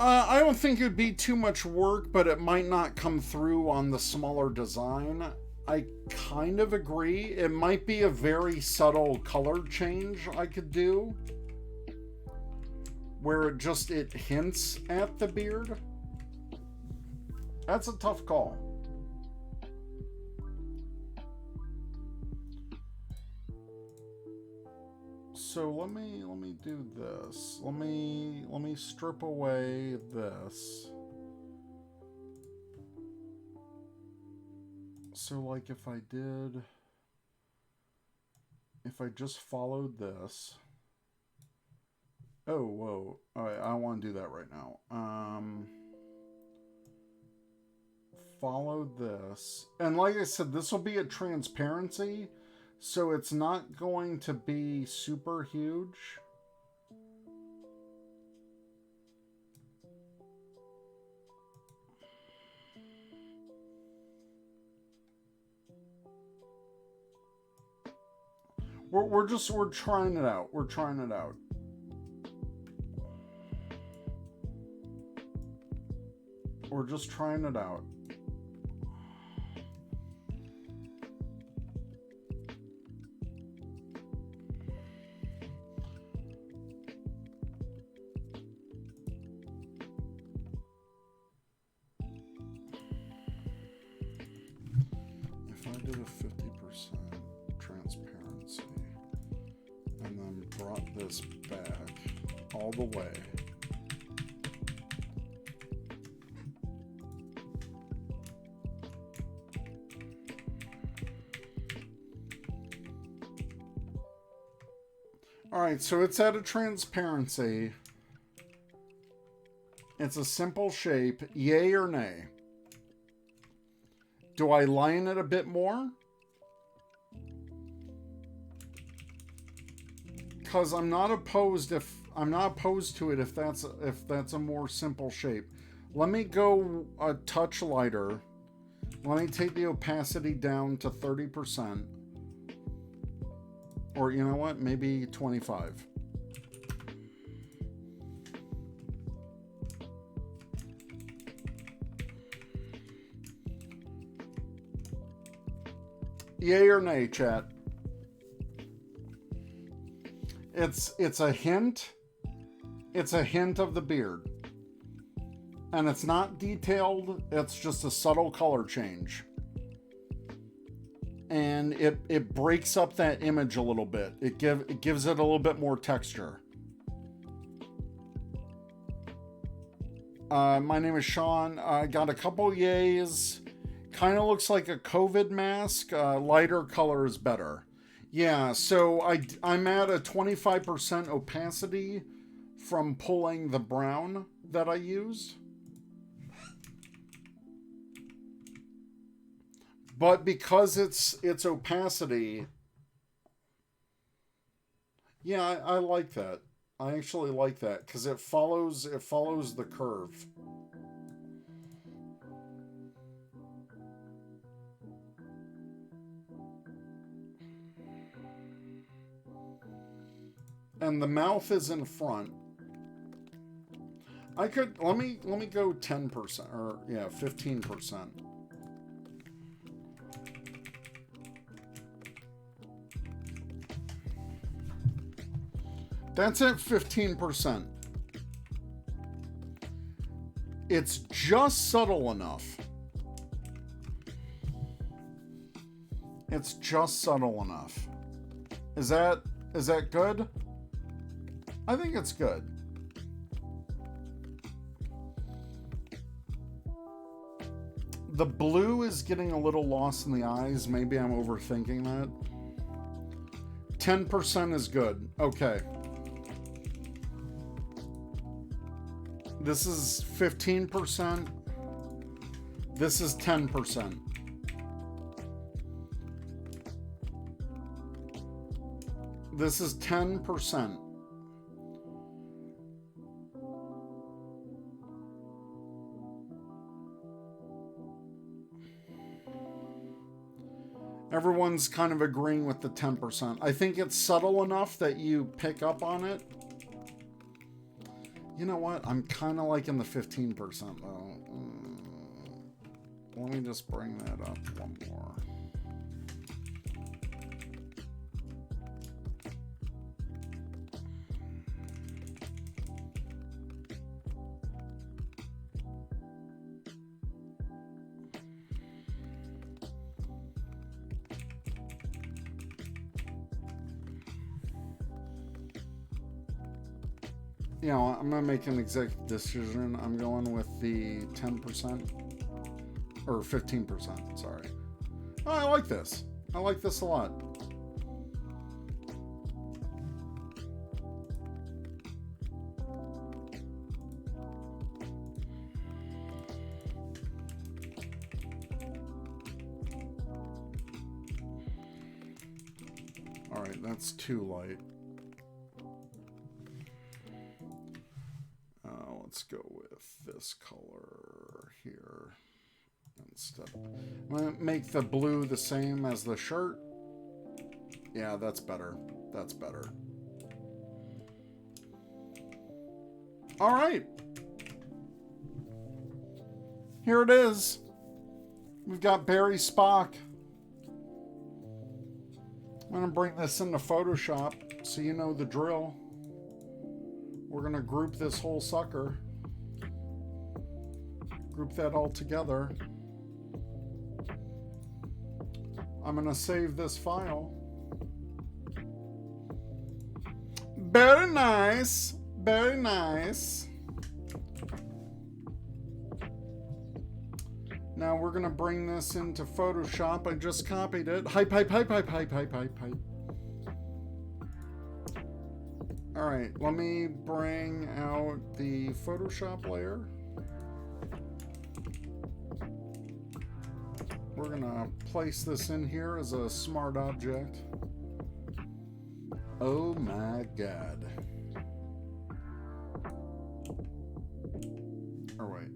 I don't think it would be too much work, but it might not come through on the smaller design. I kind of agree. It might be a very subtle color change I could do, where it hints at the beard. That's a tough call. So let me do this. Let me strip away this. So like if I just followed this. Oh, whoa. I want to do that right now. Follow this. And like I said, this will be a transparency. So it's not going to be super huge. We're trying it out. We're trying it out. We're just trying it out. If I did a 50% transparency and then brought this back all the way. Alright, so it's at a transparency. It's a simple shape. Yay or nay? Do I line it a bit more? because I'm not opposed to it if that's a more simple shape. Let me go a touch lighter. Let me take the opacity down to 30%. Or you know what? Maybe 25. Yay or nay, chat? It's a hint. It's a hint of the beard. And it's not detailed, it's just a subtle color change. And it breaks up that image a little bit. It gives it a little bit more texture. My name is Sean. I got a couple yays. Kind of looks like a COVID mask. Lighter color is better. Yeah, so I'm at a 25% opacity from pulling the brown that I used. But because it's opacity, yeah, I like that. I actually like that because it follows the curve. And the mouth is in front. I could let me go 10% or yeah, 15%. That's at 15%. It's just subtle enough. It's just subtle enough. Is that good? I think it's good. The blue is getting a little lost in the eyes. Maybe I'm overthinking that. 10% is good. Okay. This is 15%. This is 10%. This is 10%. Everyone's kind of agreeing with the 10%. I think it's subtle enough that you pick up on it. You know what? I'm kind of liking the 15% though. Let me just bring that up one more. You know, I'm gonna make an executive decision. I'm going with the 10% or 15%. Sorry. Oh, I like this. I like this a lot. All right, that's too light. Let's go with this color here instead. I'm gonna make the blue the same as the shirt. Yeah, that's better. That's better. All right. Here it is. We've got Barry Spock. I'm gonna bring this into Photoshop so you know the drill. We're gonna group this whole sucker. Group that all together. I'm gonna save this file. Very nice. Very nice. Now we're gonna bring this into Photoshop. I just copied it. Hype. All right, let me bring out the Photoshop layer. We're gonna place this in here as a smart object. Oh my god. Or wait.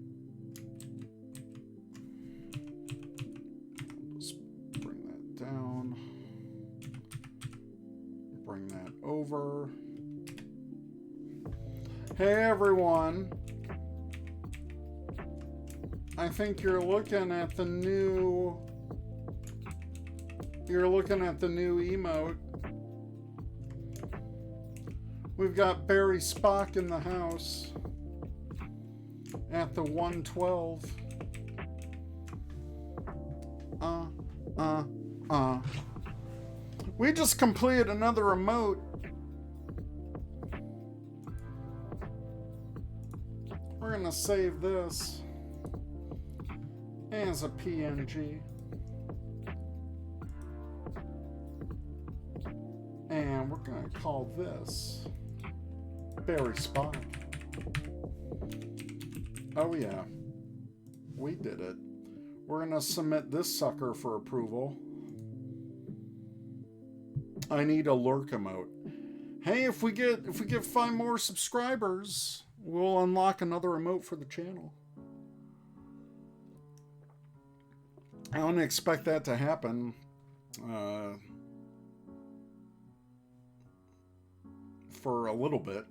Just bring that down. Bring that over. Hey everyone. I think you're looking at the new emote. We've got Barry Spock in the house at the 112. We just completed another emote. We're gonna save this as a PNG. And we're gonna call this Barry Spock. Oh yeah, we did it. We're gonna submit this sucker for approval. I need a lurk emote. Hey, if we get 5 more subscribers, we'll unlock another emote for the channel. I don't expect that to happen. For a little bit.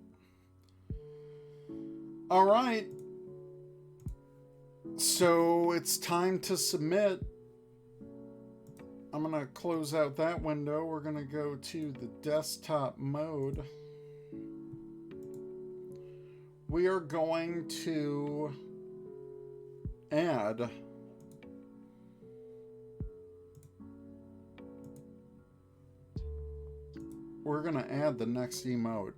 All right. So it's time to submit. I'm going to close out that window. We're going to go to the desktop mode. We are going to add the next emote.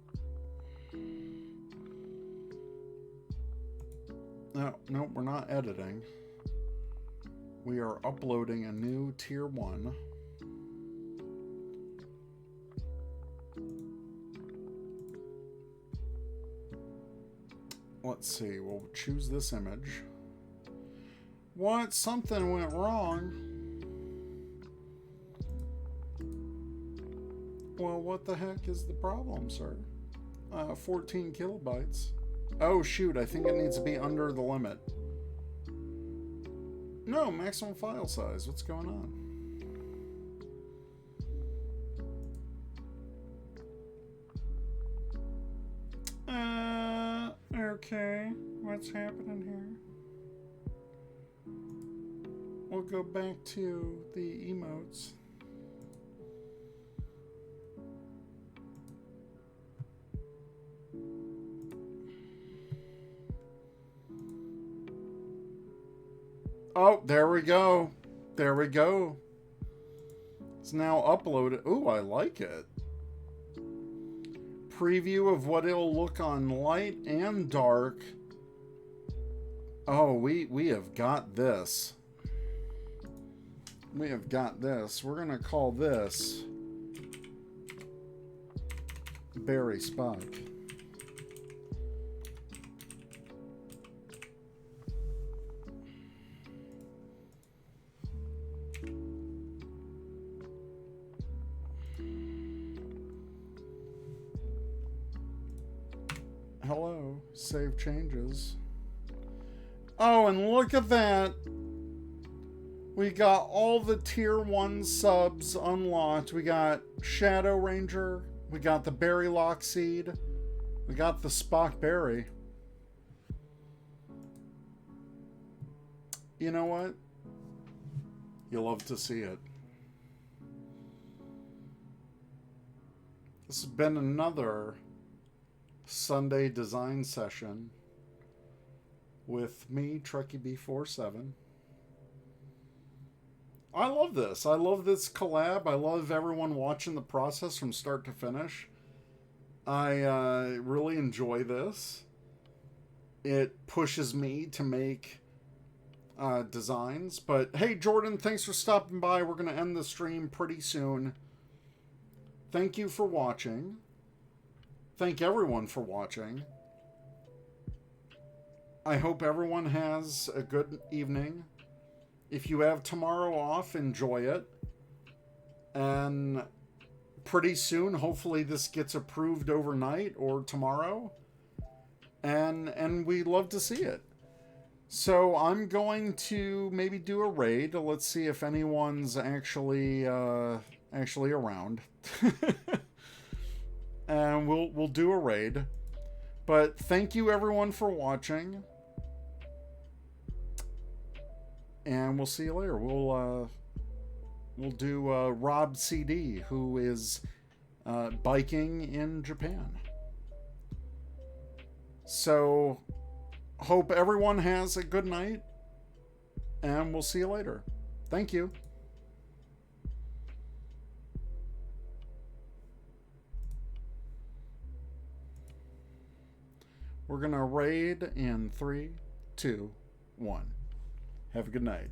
No, we're not editing. We are uploading a new tier 1. Let's see, we'll choose this image. What? Something went wrong. Well, what the heck is the problem, sir? 14 kilobytes. Oh, shoot, I think it needs to be under the limit. No, maximum file size. What's going on? Okay. What's happening here? We'll go back to the emotes. Oh, there we go. There we go. It's now uploaded. Ooh, I like it. Preview of what it'll look on light and dark. Oh, we have got this. We have got this. We're going to call this Barry Spock. Hello, save changes. Oh, and look at that. We got all the tier 1 subs unlocked. We got Shadow Ranger. We got the Berry Lockseed. We got the Spock Berry. You know what? You'll love to see it. This has been another Sunday design session with me, Trekkieb47. I love this. I love this collab. I love everyone watching the process from start to finish. I really enjoy this. It pushes me to make designs. But hey, Jordan, thanks for stopping by. We're going to end the stream pretty soon. Thank you for watching. Thank everyone for watching. I hope everyone has a good evening. If you have tomorrow off, enjoy it. And pretty soon. Hopefully this gets approved overnight or tomorrow. And we love to see it. So I'm going to maybe do a raid. Let's see if anyone's actually around. And we'll do a raid. But thank you everyone for watching. And we'll see you later. We'll do Rob CD, who is biking in Japan. So hope everyone has a good night, and we'll see you later. Thank you. We're gonna raid in 3, 2, 1. Have a good night.